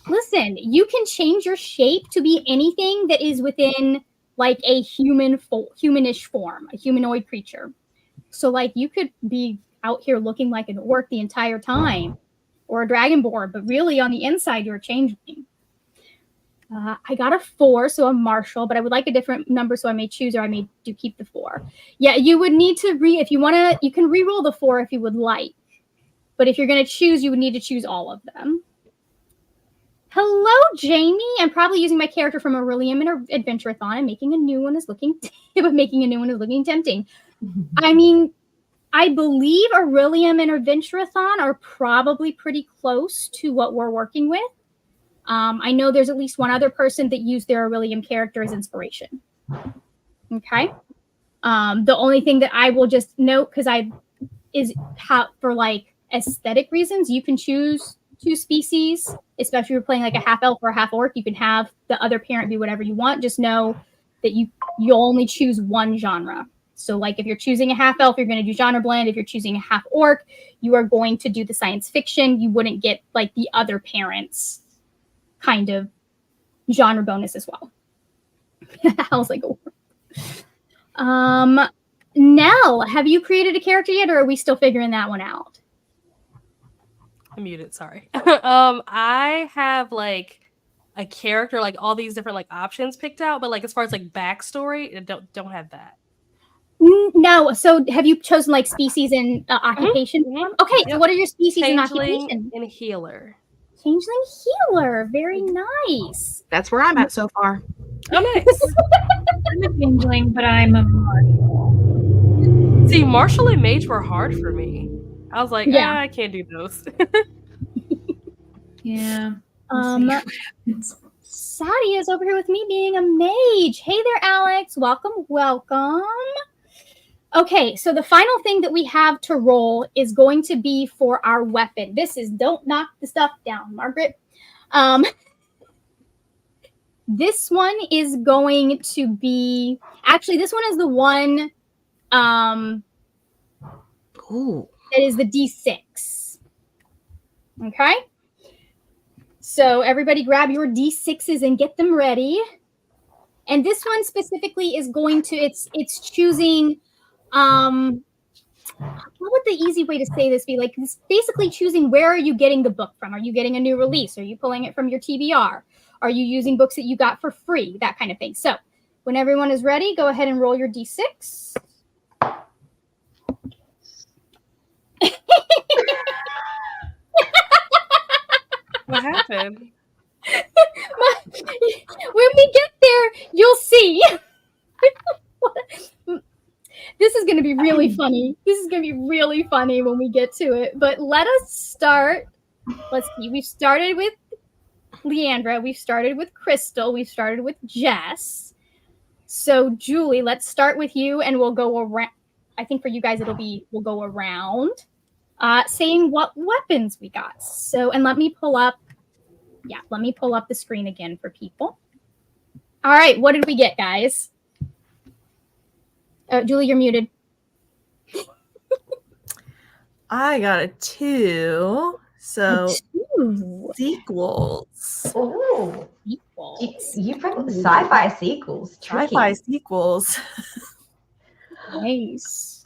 Listen, you can change your shape to be anything that is within like a humanish form, a humanoid creature. So like you could be out here looking like an orc the entire time or a dragonborn, but really on the inside you're a changeling. I got a 4, so a marshal, but I would like a different number, so I may choose, or I may do keep the 4. Yeah, you would need to if you want to, you can re-roll the 4 if you would like. But if you're going to choose, you would need to choose all of them. Hello, Jamie. I'm probably using my character from Aurelium and Adventure-a-thon and making a new one is looking tempting. I mean, I believe Aurelium and Adventure-a-thon are probably pretty close to what we're working with. I know there's at least one other person that used their Aurelium character as inspiration. Okay. The only thing that I will just note, because is how for like aesthetic reasons, you can choose 2 species, especially if you're playing like a half elf or a half orc. You can have the other parent be whatever you want. Just know that you'll only choose one genre. So like if you're choosing a half elf, you're going to do genre blend. If you're choosing a half orc, you are going to do the science fiction. You wouldn't get like the other parents kind of genre bonus as well. I was like, Nell, have you created a character yet, or are we still figuring that one out? I'm muted, sorry. I have like a character, like all these different like options picked out, but like as far as like backstory, I don't have that. No. So have you chosen like species and occupation? Mm-hmm. Okay, Yep. So what are your species Changeling and occupation? and healer. Changeling healer. Very nice. That's where I'm at so far. Oh, nice. I'm a changeling, but I'm a martial. See, martial and mage were hard for me. I was like, Yeah. I can't do those. Yeah. We'll Sadie is over here with me being a mage. Hey there, Alex. Welcome. Okay, so the final thing that we have to roll is going to be for our weapon. This is, don't knock the stuff down, Margaret. This one is going to be, actually, this one is the one Ooh. that is the D6. Okay? So everybody grab your D6s and get them ready. And this one specifically is going to, it's choosing, what would the easy way to say this be? Like, it's basically choosing where are you getting the book from? Are you getting a new release? Are you pulling it from your TBR? Are you using books that you got for free? That kind of thing. So when everyone is ready, go ahead and roll your D6. What happened? When we get there, you'll see. This is going to be really funny. This is going to be really funny when we get to it. But let us start. Let's see. We've started with Leandra. We've started with Crystal. We've started with Jess. So, Julie, let's start with you, and we'll go around. I think for you guys, we'll go around saying what weapons we got. So, and let me pull up the screen again for people. All right, what did we get, guys? Julie, you're muted. I got a 2. So sequels. Ooh. Sequels. You put sci-fi sequels. Sci-fi sequels. Nice.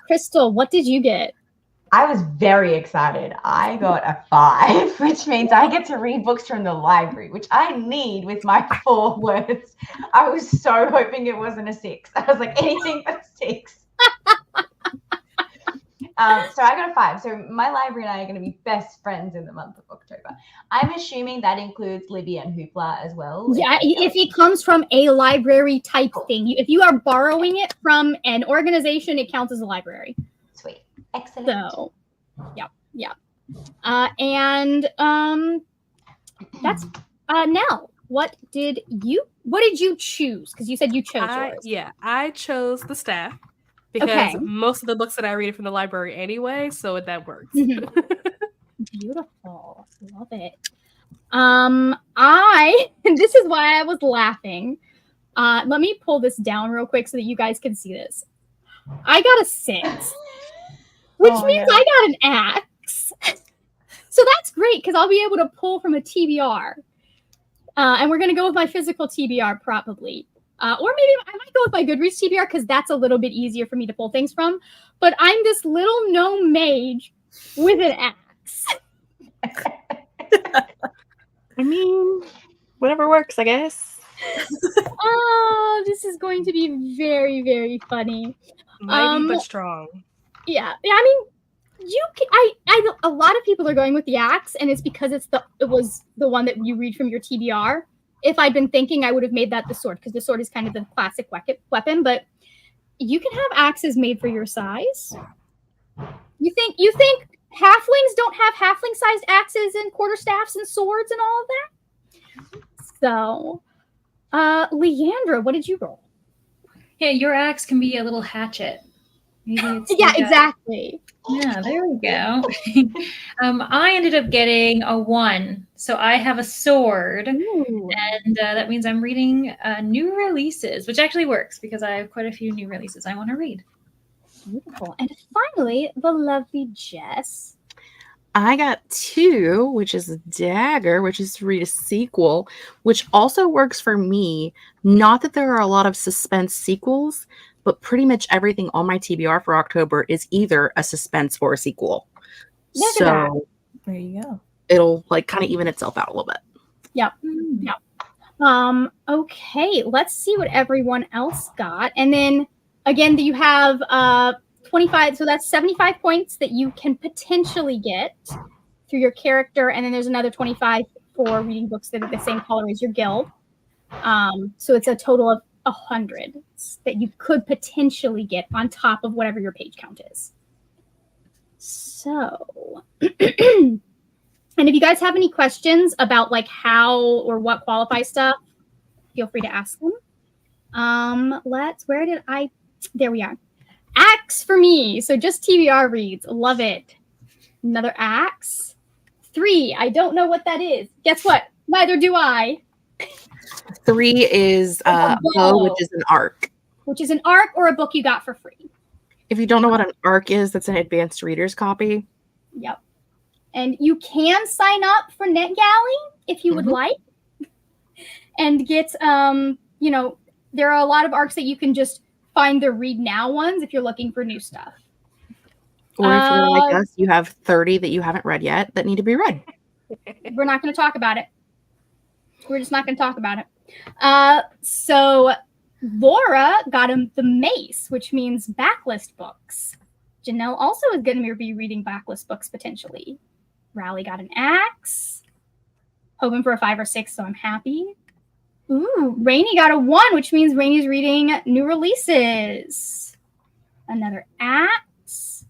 Crystal, what did you get? I was very excited. I got a 5, which means I get to read books from the library, which I need with my 4 words. I was so hoping it wasn't a 6. I was like, anything but a 6. So I got a 5. So my library and I are going to be best friends in the month of October. I'm assuming that includes Libby and Hoopla as well. Yeah, if it comes from a library type thing. If you are borrowing it from an organization, it counts as a library. Sweet. Excellent. So, yeah. And that's Nell. What did you choose? Because you said you chose yours. Yeah, I chose the staff because most of the books that I read are from the library anyway, so that works. Mm-hmm. Beautiful. Love it. This is why I was laughing. Let me pull this down real quick so that you guys can see this. I got a 6. Which means I got an axe. So that's great because I'll be able to pull from a TBR. And we're going to go with my physical TBR probably. Or maybe I might go with my Goodreads TBR because that's a little bit easier for me to pull things from. But I'm this little gnome mage with an axe. I mean, whatever works, I guess. Oh, this is going to be very, very funny. Mighty but strong. Yeah, I mean, a lot of people are going with the axe, and it's because it was the one that you read from your TBR. If I'd been thinking, I would have made that the sword because the sword is kind of the classic weapon. But you can have axes made for your size. You think halflings don't have halfling-sized axes and quarterstaffs and swords and all of that? So, Leandra, what did you roll? Yeah, your axe can be a little hatchet. Maybe it's Yeah, like exactly. Yeah, there we go. I ended up getting a 1, so I have a sword, Ooh. and that means I'm reading new releases, which actually works because I have quite a few new releases I want to read. Beautiful. And finally, the lovely Jess. I got 2, which is Dagger, which is to read a sequel, which also works for me. Not that there are a lot of suspense sequels, but pretty much everything on my TBR for October is either a suspense or a sequel. Look at that. So There you go. it'll like kind of even itself out a little bit. Yep. Yep. Okay, let's see what everyone else got. And then again, you have 25, so that's 75 points that you can potentially get through your character, and then there's another 25 for reading books that are the same color as your guild. So it's a total of 100 that you could potentially get on top of whatever your page count is. So and if you guys have any questions about like how or what qualifies stuff, feel free to ask them. There we are. Axe for me. So just TBR reads. Love it. Another axe. 3. I don't know what that is. Guess what? Neither do I. 3 is bow, which is an arc. Which is an arc or a book you got for free. If you don't know what an arc is, that's an advanced reader's copy. Yep. And you can sign up for NetGalley if you would like. And get, you know, there are a lot of arcs that you can just find the read now ones if you're looking for new stuff. Or if you're like us, you have 30 that you haven't read yet that need to be read. We're not going to talk about it. We're just not going to talk about it. So Laura got him the Mace, which means backlist books. Janelle also is going to be reading backlist books potentially. Rally got an axe. Hoping for a 5 or 6, so I'm happy. Ooh, Rainey got a 1, which means Rainey's reading new releases. Another axe.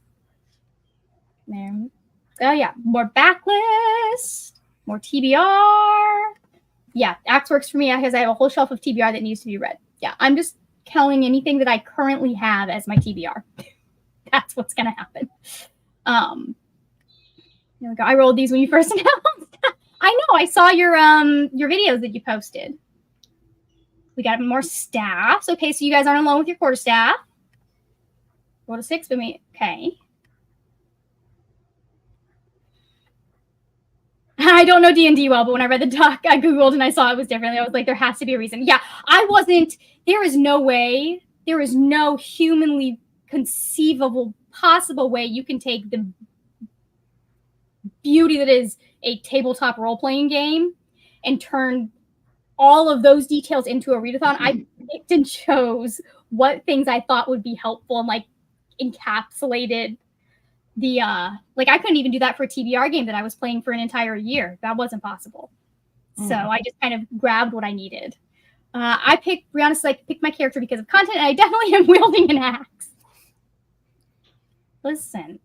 There. Oh yeah, more backlist, more TBR. Yeah, axe works for me because I have a whole shelf of TBR that needs to be read. Yeah, I'm just counting anything that I currently have as my TBR. That's what's gonna happen. There we go. I rolled these when you first announced. I know. I saw your videos that you posted. We got more staffs. Okay, so you guys aren't alone with your quarterstaff. Roll a 6 for me. Okay. I don't know D&D well, but when I read the doc, I Googled and I saw it was different. I was like, there has to be a reason. Yeah, I wasn't. There is no way. There is no humanly conceivable, possible way you can take the beauty that is a tabletop role-playing game and turn all of those details into a readathon. I picked and chose what things I thought would be helpful and like encapsulated the like I couldn't even do that for a TBR game that I was playing for an entire year. That wasn't possible. So I just kind of grabbed what I needed. I picked, to be honest, like picked my character because of content, and I definitely am wielding an axe. Listen.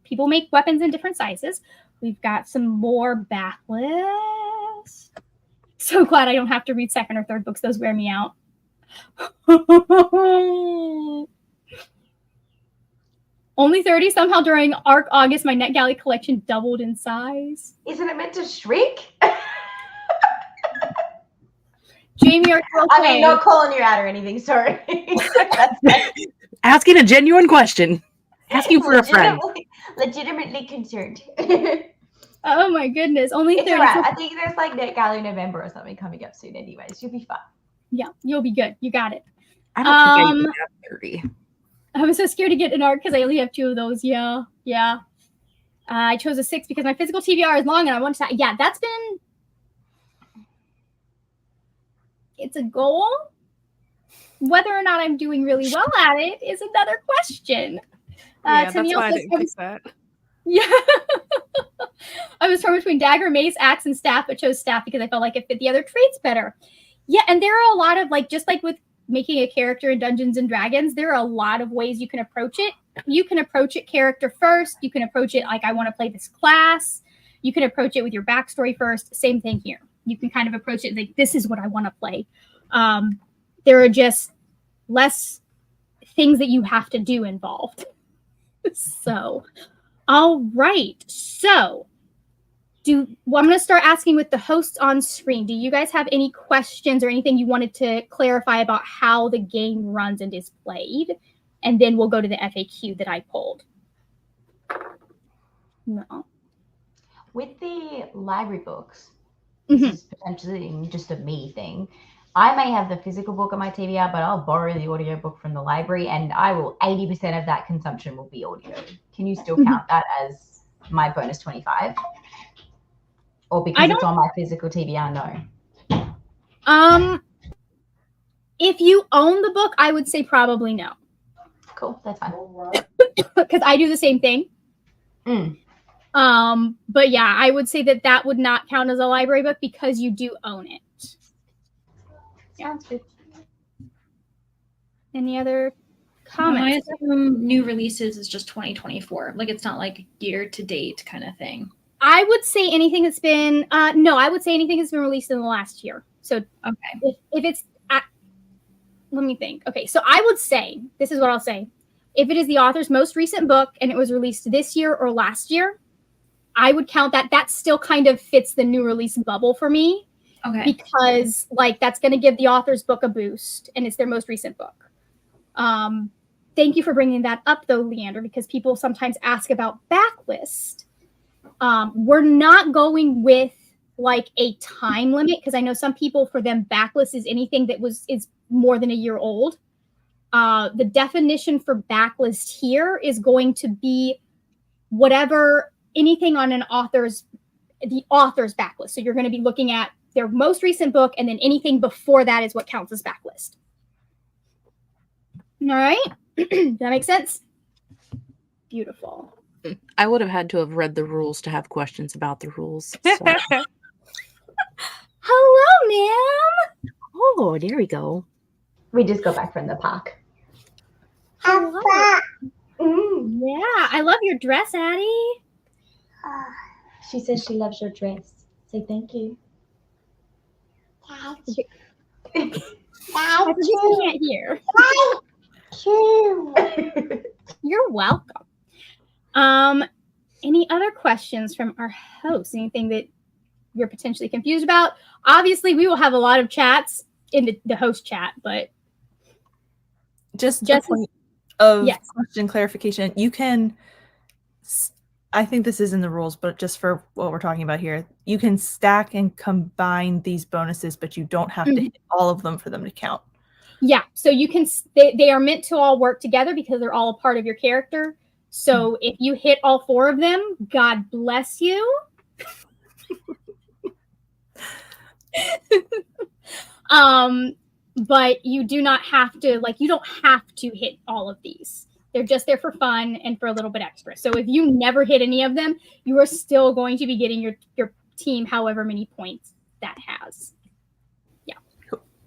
People make weapons in different sizes. We've got some more backlists. So glad I don't have to read second or third books. Those wear me out. Only 30. Somehow during ARC August, my NetGalley collection doubled in size. Isn't it meant to shrink? Jamie, are you okay? I mean, not calling you out or anything. Sorry. Asking a genuine question. Asking for a friend. Legitimately concerned. Oh my goodness. Only 30. Right. I think there's like NetGalley November or something coming up soon anyways. You'll be fine. Yeah, you'll be good. You got it. I don't think I even have 30. I was so scared to get an arc because I only have 2 of those. Yeah. I chose a 6 because my physical TBR is long and I want to. Yeah, that's been. It's a goal. Whether or not I'm doing really well at it is another question. Yeah, that's why I didn't pick that. Yeah. I was torn between dagger, mace, axe, and staff, but chose staff because I felt like it fit the other traits better. Yeah, and there are a lot of, like, just like with making a character in Dungeons and Dragons, there are a lot of ways you can approach it. You can approach it character first. You can approach it like, I want to play this class. You can approach it with your backstory first. Same thing here. You can kind of approach it like, this is what I want to play. There are just less things that you have to do involved. So, all right. So, I'm going to start asking with the hosts on screen. Do you guys have any questions or anything you wanted to clarify about how the game runs and is played? And then we'll go to the FAQ that I pulled. No. With the library books, this is potentially just a me thing. I may have the physical book on my TBR, but I'll borrow the audio book from the library, and 80% of that consumption will be audio. Can you still count that as my bonus 25? Or because it's on my physical TBR, no? If you own the book, I would say probably no. Cool, that's fine. Because I do the same thing. But yeah, I would say that would not count as a library book because you do own it. Sounds good. Any other comments? I assume new releases is just 2024. Like, it's not like year to date kind of thing. I would say anything that's been I would say anything that's been released in the last year. So okay, if it's let me think. Okay, so I would say, this is what I'll say. If it is the author's most recent book and it was released this year or last year, I would count that. That still kind of fits the new release bubble for me. Okay. Because like that's going to give the author's book a boost, and it's their most recent book. Thank you for bringing that up, though, Leander, because people sometimes ask about backlist. We're not going with like a time limit because I know some people, for them, backlist is anything that is more than a year old. The definition for backlist here is going to be anything on the author's backlist. So you're going to be looking at their most recent book, and then anything before that is what counts as backlist. All right. Does that make sense? Beautiful. I would have had to have read the rules to have questions about the rules. So. Hello, ma'am. Oh, there we go. We just got back from the park. Hello. Yeah, I love your dress, Addie. She says she loves your dress. Say thank you. I can't hear. You're welcome. Any other questions from our hosts? Anything that you're potentially confused about? Obviously, we will have a lot of chats in the host chat, but just a point of question clarification. You can, I think this is in the rules, but just for what we're talking about here, you can stack and combine these bonuses, but you don't have to hit all of them for them to count. Yeah, so you can. They are meant to all work together because they're all a part of your character. So if you hit all 4 of them, God bless you. But you do not have to, you don't have to hit all of these. They're just there for fun and for a little bit extra. So if you never hit any of them, you are still going to be getting your team however many points that has. Yeah.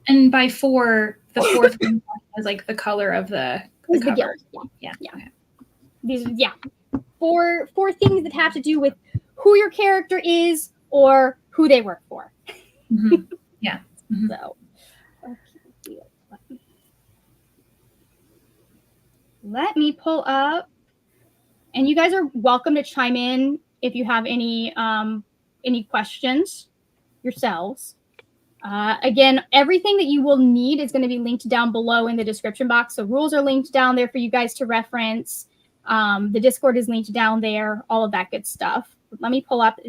And by 4, the 4th one is like the color of the cover. Yeah. Okay. These 4 things that have to do with who your character is or who they work for. Yeah. So let me pull up, and you guys are welcome to chime in if you have any questions yourselves. Again, everything that you will need is going to be linked down below in the description box. So rules are linked down there for you guys to reference. The Discord is linked down there, all of that good stuff. Let me pull up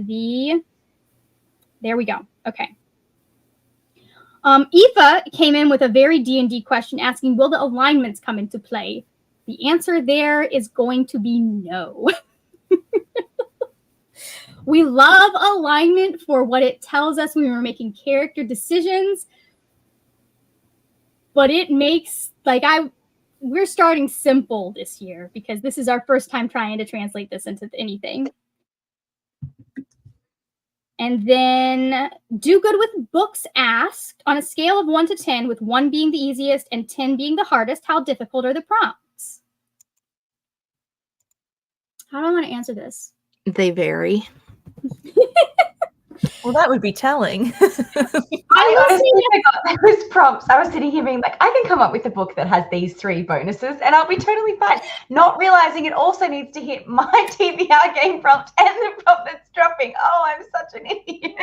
there we go. Okay. Aoife came in with a very D&D question asking, will the alignments come into play? The answer there is going to be no. We love alignment for what it tells us when we're making character decisions, but it makes, we're starting simple this year because this is our first time trying to translate this into anything. And then do good with books asked. On a scale of 1 to 10, with 1 being the easiest and 10 being the hardest, how difficult are the prompts? How do I want to answer this? They vary. Well, that would be telling. I honestly forgot there was prompts. I was sitting here being like, I can come up with a book that has these 3 bonuses and I'll be totally fine. Not realizing it also needs to hit my TBR game prompt and the prompt that's dropping. Oh, I'm such an idiot.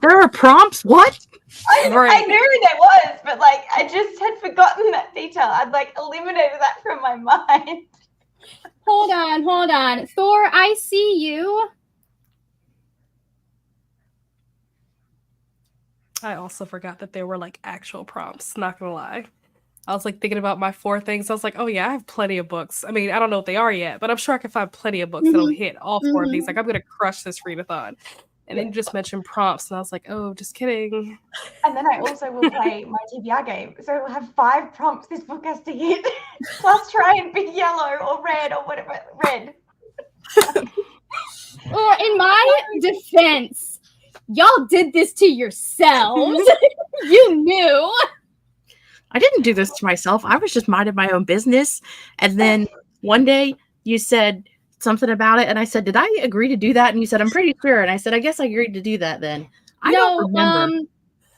There are prompts? What? I knew there was, but like I just had forgotten that detail. I'd like eliminated that from my mind. Hold on. Thor, I see you. I also forgot that there were like actual prompts, not gonna lie. I was like thinking about my 4 things. I was like, oh yeah, I have plenty of books. I mean, I don't know what they are yet, but I'm sure I can find plenty of books that'll hit all 4 of these. Like, I'm gonna crush this readathon. And then you just mentioned prompts, and I was like, oh, just kidding. And then I also will play my TBR game. So we'll have 5 prompts this book has to hit, plus try and be yellow or red or whatever. Red. Or in my defense, y'all did this to yourselves. You knew. I didn't do this to myself. I was just minding my own business. And then one day you said something about it, and I said, did I agree to do that? And you said, I'm pretty sure. And I said, I guess I agreed to do that then. I don't remember.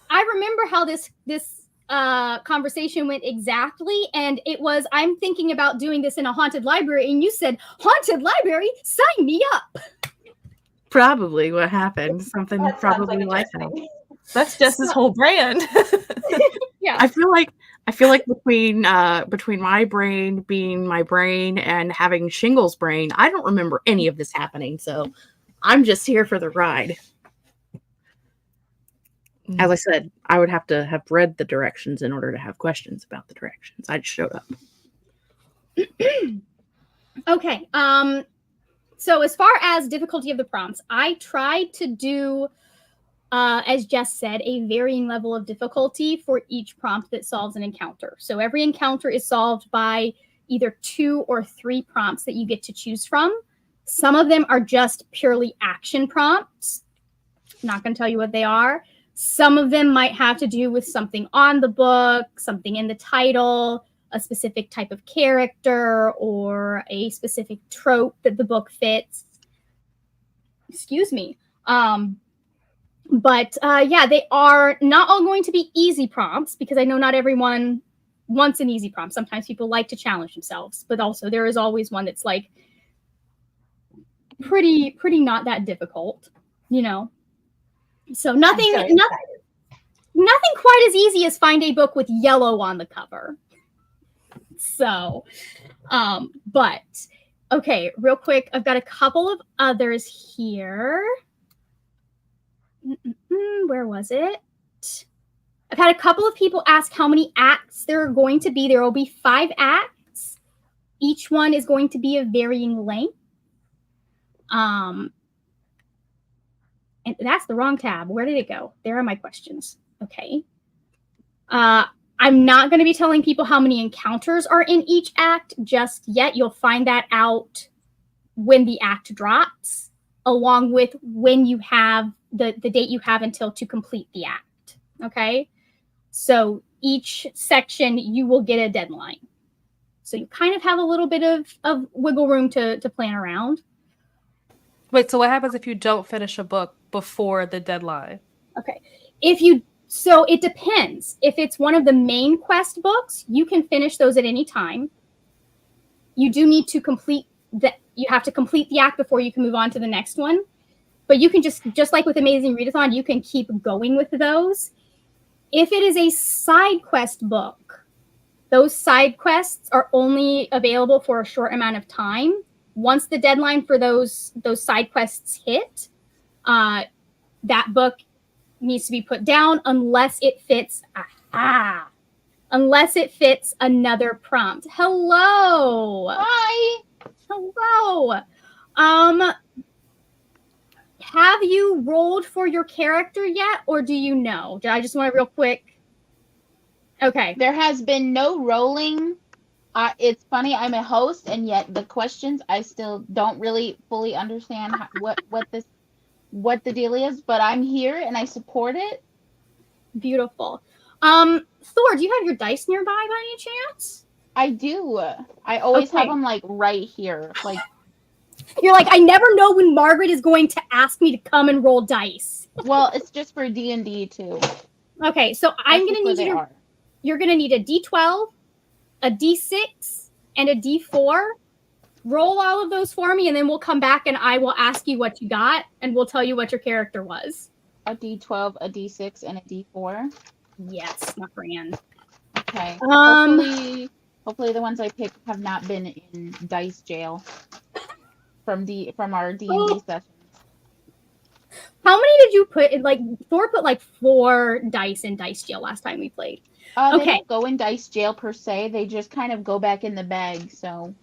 I remember how this conversation went exactly, and it was, I'm thinking about doing this in a haunted library, and you said, haunted library, sign me up. Probably what happened. Something That probably sounds like interesting. that. That's Jess's whole brand. Yeah. I feel like between my brain being my brain and having Shingle's brain, I don't remember any of this happening. So I'm just here for the ride. As I said, I would have to have read the directions in order to have questions about the directions. I just showed up. Okay. So as far as difficulty of the prompts, I tried to do, as Jess said, a varying level of difficulty for each prompt that solves an encounter. So every encounter is solved by either 2 or 3 prompts that you get to choose from. Some of them are just purely action prompts. I'm not going to tell you what they are. Some of them might have to do with something on the book, something in the title, a specific type of character, or a specific trope that the book fits. Excuse me. But yeah, they are not all going to be easy prompts, because I know not everyone wants an easy prompt. Sometimes people like to challenge themselves, but also there is always one that's like pretty not that difficult, you know. So nothing quite as easy as find a book with yellow on the cover. So, but okay, real quick, I've got a couple of others here. Where was it? I've had a couple of people ask how many acts there are going to be. There will be 5 acts. Each one is going to be of varying length. And that's the wrong tab. Where did it go? There are my questions. Okay. I'm not going to be telling people how many encounters are in each act just yet. You'll find that out when the act drops, along with when you have the date you have until to complete the act. Okay. So each section you will get a deadline. So you kind of have a little bit of wiggle room to plan around. Wait, so what happens if you don't finish a book before the deadline? Okay. So it depends. If it's one of the main quest books, you can finish those at any time. You do need to you have to complete the act before you can move on to the next one. But you can just like with Amazing Readathon, you can keep going with those. If it is a side quest book, those side quests are only available for a short amount of time. Once the deadline for those side quests hit, that book needs to be put down unless it fits another prompt. Hello. Hi. Hello. Have you rolled for your character yet, or do you know? I just want to real quick. Okay. There has been no rolling. It's funny, I'm a host, and yet the questions I still don't really fully understand what the deal is, but I'm here and I support it. Beautiful. Thor, do you have your dice nearby by any chance? I do. I always Okay. have them like right here. Like You're like, I never know when Margaret is going to ask me to come and roll dice. Well, it's just for D&D too. Okay, so I'm going to need you to, are. you're going to need a D12, a D6, and a D4. Roll all of those for me, and then we'll come back and I will ask you what you got, and we'll tell you what your character was. A D12, a D6, and a D4. Yes, my friend. Okay. Hopefully the ones I picked have not been in dice jail from our D&D sessions. How many did you put in? Like, Thor put like 4 dice in dice jail last time we played. They don't go in dice jail per se. They just kind of go back in the bag. So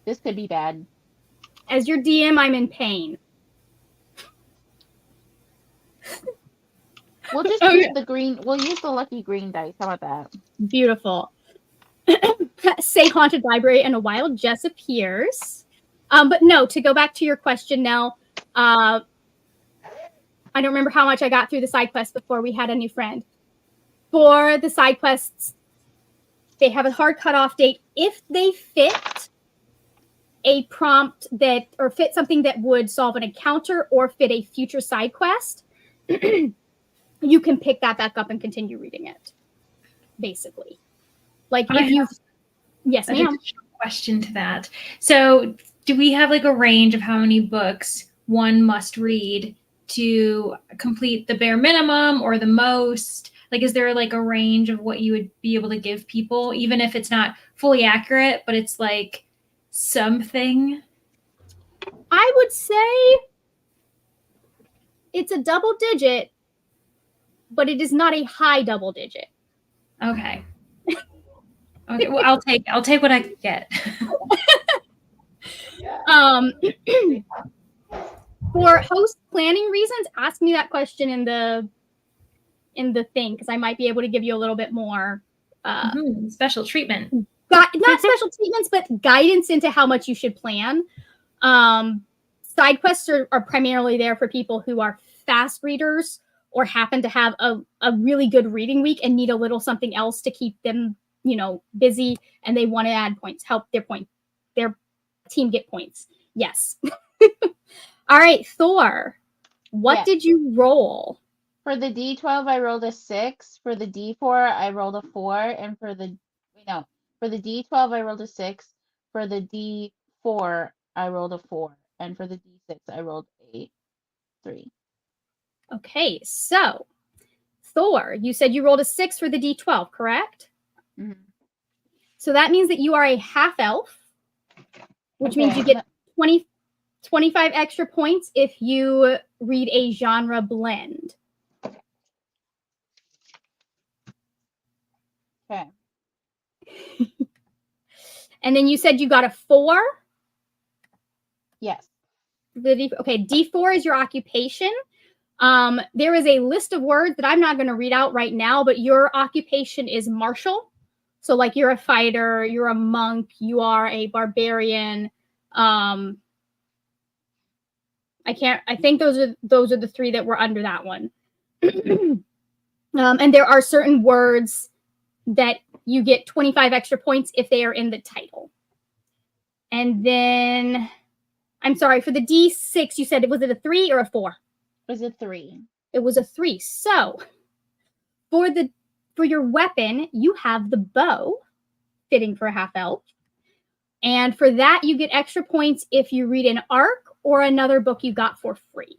this could be bad. As your DM, I'm in pain. We'll just use the green. We'll use the lucky green dice. How about that? Beautiful. Say haunted library and a wild Jess appears. But no, to go back to your question, Nell, I don't remember how much I got through the side quest before we had a new friend. For the side quests, they have a hard cutoff date. If they fit a prompt that, or fit something that would solve an encounter or fit a future side quest, you can pick that back up and continue reading it, basically. Like if you, yes, ma'am. Question to that. So do we have like a range of how many books one must read to complete the bare minimum or the most? Like, is there like a range of what you would be able to give people, even if it's not fully accurate, but it's like something? I would say it's a double digit, but it is not a high double digit. Okay. Okay. Well, I'll take what I can get. For host planning reasons, ask me that question in the thing, because I might be able to give you a little bit more special treatment. Not special treatments, but guidance into how much you should plan. Side quests are primarily there for people who are fast readers or happen to have a really good reading week and need a little something else to keep them, busy, and they want to add points, help their team get points. Yes. All right, Thor, what did you roll? For the D12, I rolled a 6. For the D4, I rolled a 4. And for the D12, I rolled a 6. For the D4, I rolled a 4. And for the D6, I rolled a 3. Okay, so Thor, you said you rolled a 6 for the D12, correct? Mm-hmm. So that means that you are a half elf, which means you get 25 extra points if you read a genre blend. Okay. And then you said you got a 4? Yes. Okay, D4 is your occupation. There is a list of words that I'm not going to read out right now, but your occupation is martial. So like you're a fighter, you're a monk, you are a barbarian. I think those are the 3 that were under that one. And there are certain words that you get 25 extra points if they are in the title. And then, I'm sorry, for the D6, you said, was it a 3 or a 4? It was a 3. It was a 3. So for your weapon, you have the bow, fitting for a half elf. And for that, you get extra points if you read an arc or another book you got for free.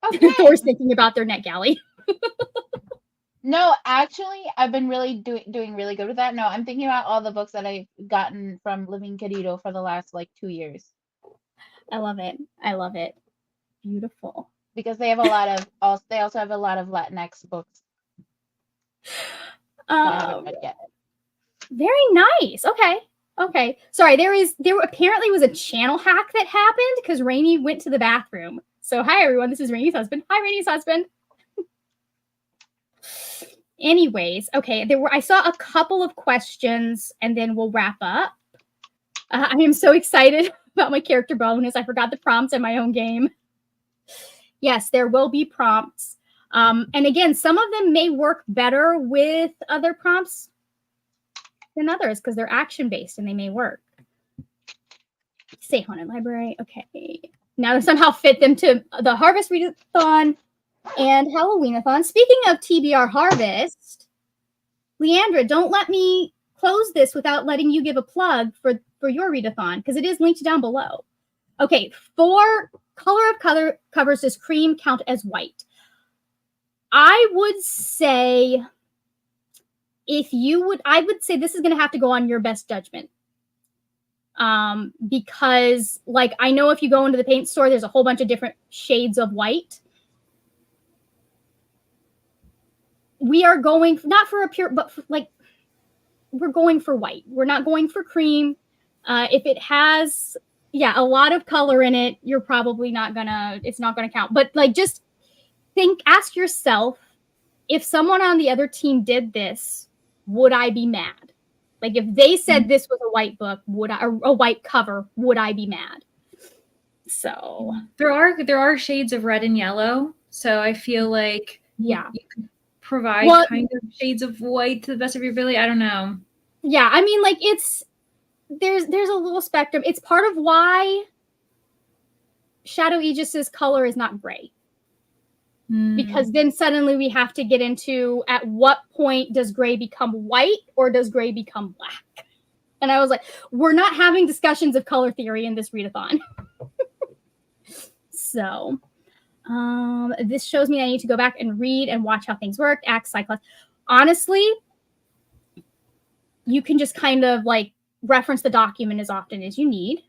Okay. Thor's thinking about their NetGalley. No, actually, I've been really doing really good with that. No, I'm thinking about all the books that I've gotten from Living Querido for the last 2 years. I love it. I love it. Beautiful. Because they have they also have a lot of Latinx books. I haven't read yet. Very nice. Okay. Sorry, there apparently was a channel hack that happened because Rainey went to the bathroom. So hi everyone, this is Rainey's husband. Hi, Rainey's husband. Anyways, okay, I saw a couple of questions and then we'll wrap up. I am so excited about my character bonus. I forgot the prompts in my own game. Yes, there will be prompts. And again, some of them may work better with other prompts. than others because they're action-based and they may work. Say Haunted Library. Okay. Now to somehow fit them to the Harvest Readathon and Halloweenathon. Speaking of TBR Harvest, Leandra, don't let me close this without letting you give a plug for your readathon because it is linked down below. Okay, for color of covers, does cream count as white? I would say I would say this is going to have to go on your best judgment. Because like I know if you go into the paint store, there's a whole bunch of different shades of white. We are going not for a pure, but for, like we're going for white. We're not going for cream. If it has a lot of color in it, you're probably it's not gonna count. But like just ask yourself, if someone on the other team did this, would I be mad? Like if they said this was a white book, a white cover, would I be mad? So there are shades of red and yellow. So I feel like you could provide kind of shades of white to the best of your ability. I don't know. Yeah, I mean, like there's a little spectrum. It's part of why Shadow Aegis's color is not gray. Because then suddenly we have to get into at what point does gray become white or does gray become black? And I was like, we're not having discussions of color theory in this readathon. So this shows me I need to go back and read and watch how things work. Act Cyclops. Honestly, you can just kind of like reference the document as often as you need.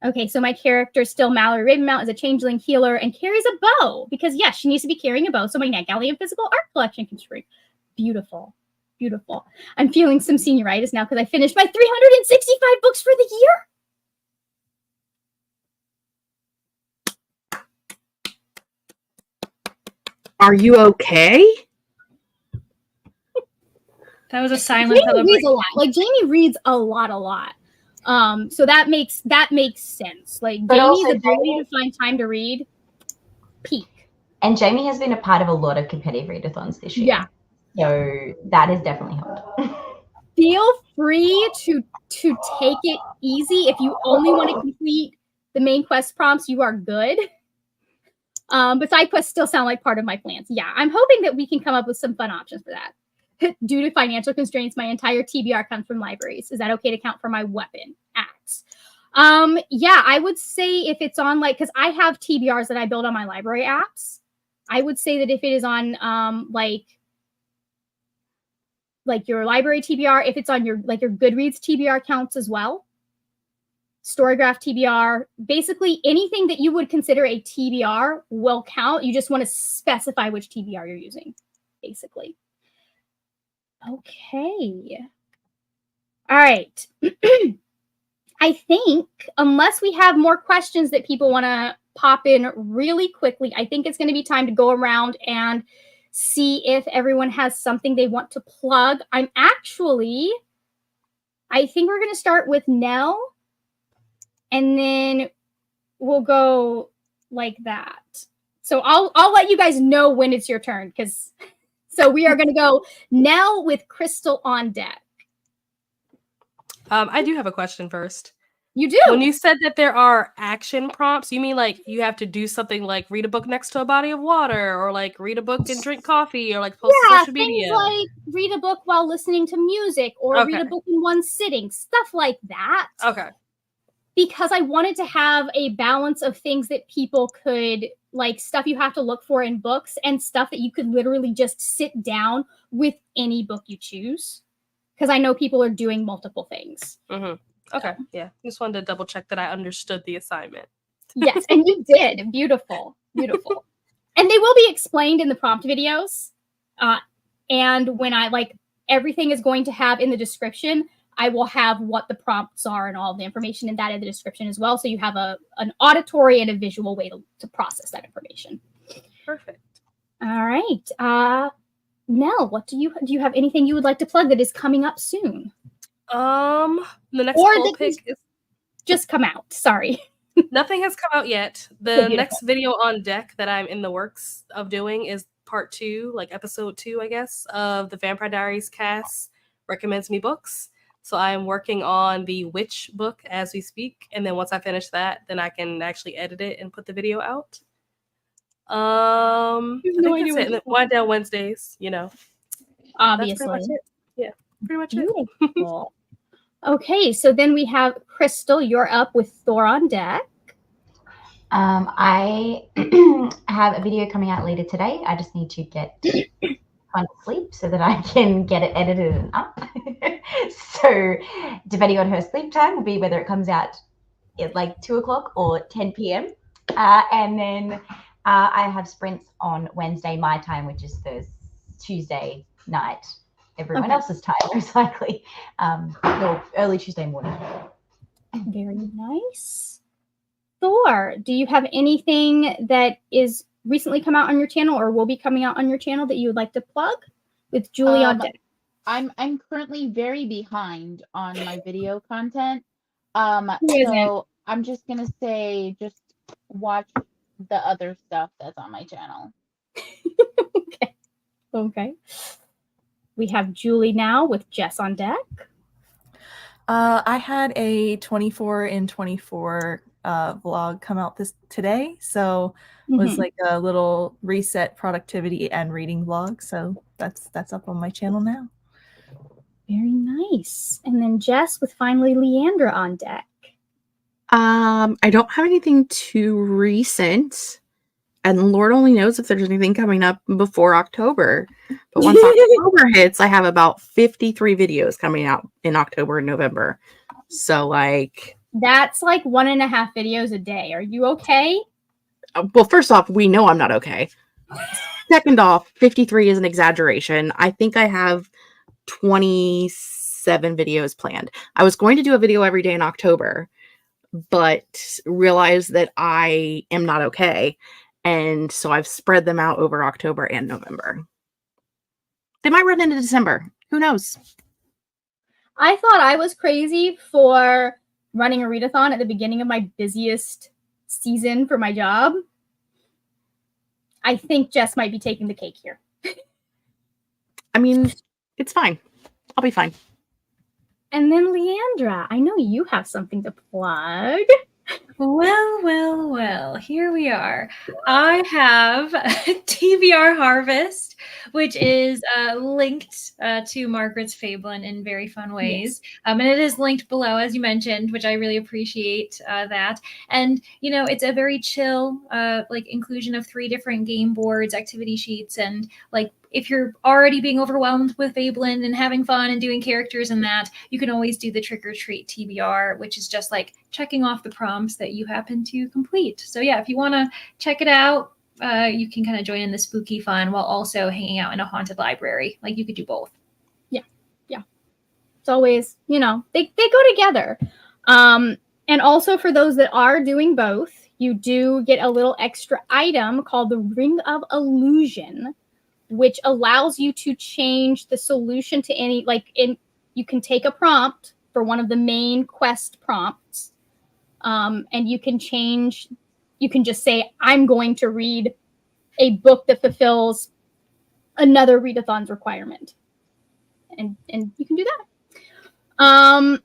Okay, so my character is still Mallory Ravenmount, is a changeling healer and carries a bow because yes, she needs to be carrying a bow so my NetGalley and physical art collection can shrink. Beautiful, beautiful. I'm feeling some senioritis now because I finished my 365 books for the year. Are you okay? That was a silent Jamie reads a lot. Like Jamie reads a lot. So that makes sense. Like Jamie's ability to find time to read, peak. And Jamie has been a part of a lot of competitive readathons this year. Yeah. So that has definitely helped. Feel free to take it easy. If you only want to complete the main quest prompts, you are good. But side quests still sound like part of my plans. Yeah, I'm hoping that we can come up with some fun options for that. Due to financial constraints, my entire TBR comes from libraries. Is that okay to count for my weapon? Axe. Yeah, I would say if it's on like, because I have TBRs that I build on my library apps. I would say that if it is on like your library TBR, if it's on your Goodreads TBR counts as well. Storygraph TBR, basically anything that you would consider a TBR will count. You just want to specify which TBR you're using, basically. Okay. All right. I think unless we have more questions that people want to pop in really quickly, I think it's going to be time to go around and see if everyone has something they want to plug. I think we're going to start with Nell, and then we'll go like that. So I'll let you guys know when it's your turn, because so we are going to go Nell with Crystal on deck. I do have a question first. You do? When you said that there are action prompts, you mean like you have to do something like read a book next to a body of water, or like read a book and drink coffee, or like post to social media? Things like read a book while listening to music, or read a book in one sitting, stuff like that. Okay. Because I wanted to have a balance of things that people could, like stuff you have to look for in books and stuff that you could literally just sit down with any book you choose. Because I know people are doing multiple things. Mm-hmm. Okay, yeah. Just wanted to double check that I understood the assignment. Yes, and you did. Beautiful, beautiful. And they will be explained in the prompt videos. And when everything is going to have in the description, I will have what the prompts are and all the information in that in the description as well. So you have an auditory and a visual way to process that information. Perfect. All right. Nell, what do you have anything you would like to plug that is coming up soon? The next poll pick is just come out. Sorry. Nothing has come out yet. The next video on deck that I'm in the works of doing is part 2, like episode 2, I guess, of the Vampire Diaries cast recommends me books. So I am working on the Witch book as we speak. And then once I finish that, then I can actually edit it and put the video out. I think that's it. And then Wind Down Wednesdays, you know. Obviously. That's pretty much it. Yeah, pretty much Beautiful. Okay, so then we have Crystal. You're up with Thor on Deck. I have a video coming out later today. I just need to get fun sleep so that I can get it edited and up. So depending on her sleep time will be whether it comes out at like 2 o'clock or 10 p.m. And then I have sprints on Wednesday my time, which is Tuesday night, everyone else's time most likely, or early Tuesday morning. Very nice. Thor, do you have anything that is recently come out on your channel or will be coming out on your channel that you would like to plug with Julie on Deck? I'm currently very behind on my video content. So I'm just gonna say just watch the other stuff that's on my channel. Okay. We have Julie now with Jess on Deck. I had a 24 in 24 vlog come out today, so it was like a little reset productivity and reading vlog. So that's up on my channel now. Very nice. And then Jess with finally Leandra on Deck. I don't have anything too recent, and Lord only knows if there's anything coming up before October. But once October hits, I have about 53 videos coming out in October and November. So like that's like 1.5 videos a day. Are you okay? Well, first off, we know I'm not okay. Second off, 53 is an exaggeration. I think I have 27 videos planned. I was going to do a video every day in October, but realized that I am not okay. And so I've spread them out over October and November. They might run into December. Who knows? I thought I was crazy for running a readathon at the beginning of my busiest season for my job. I think Jess might be taking the cake here. I mean, it's fine. I'll be fine. And then Leandra, I know you have something to plug. Well, here we are. I have TBR Harvest, which is linked to Margaret's Fablen in very fun ways. Yes. And it is linked below, as you mentioned, which I really appreciate that. And, you know, it's a very chill, like inclusion of 3 different game boards, activity sheets, and like if you're already being overwhelmed with Fablen and having fun and doing characters and that, you can always do the trick or treat TBR, which is just like checking off the prompts that you happen to complete. So yeah, if you want to check it out, you can kind of join in the spooky fun while also hanging out in a haunted library. Like you could do both. Yeah. It's always, you know, they go together. And also for those that are doing both, you do get a little extra item called the Ring of Illusion, which allows you to change the solution to any, you can take a prompt for one of the main quest prompts, and you can just say, I'm going to read a book that fulfills another readathon's requirement. And you can do that.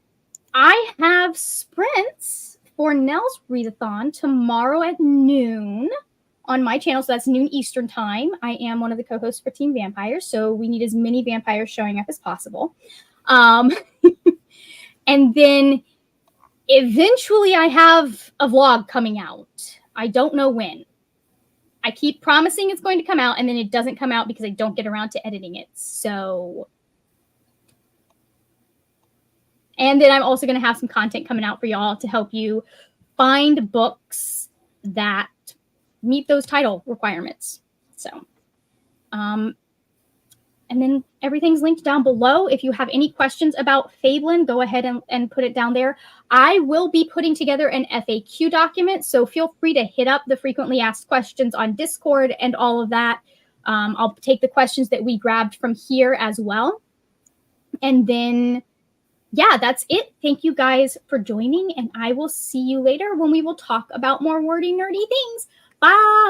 I have sprints for Nell's readathon tomorrow at noon on my channel, so that's noon Eastern time. I am one of the co-hosts for Team Vampires, so we need as many vampires showing up as possible. And then eventually I have a vlog coming out. I don't know when. I keep promising it's going to come out, and then it doesn't come out because I don't get around to editing it. So, and then I'm also going to have some content coming out for y'all to help you find books that meet those title requirements. So, and then everything's linked down below. If you have any questions about Fablen, go ahead and put it down there. I will be putting together an FAQ document, so feel free to hit up the frequently asked questions on Discord and all of that. I'll take the questions that we grabbed from here as well. And then, yeah, that's it. Thank you guys for joining, and I will see you later when we will talk about more wordy, nerdy things. Bye.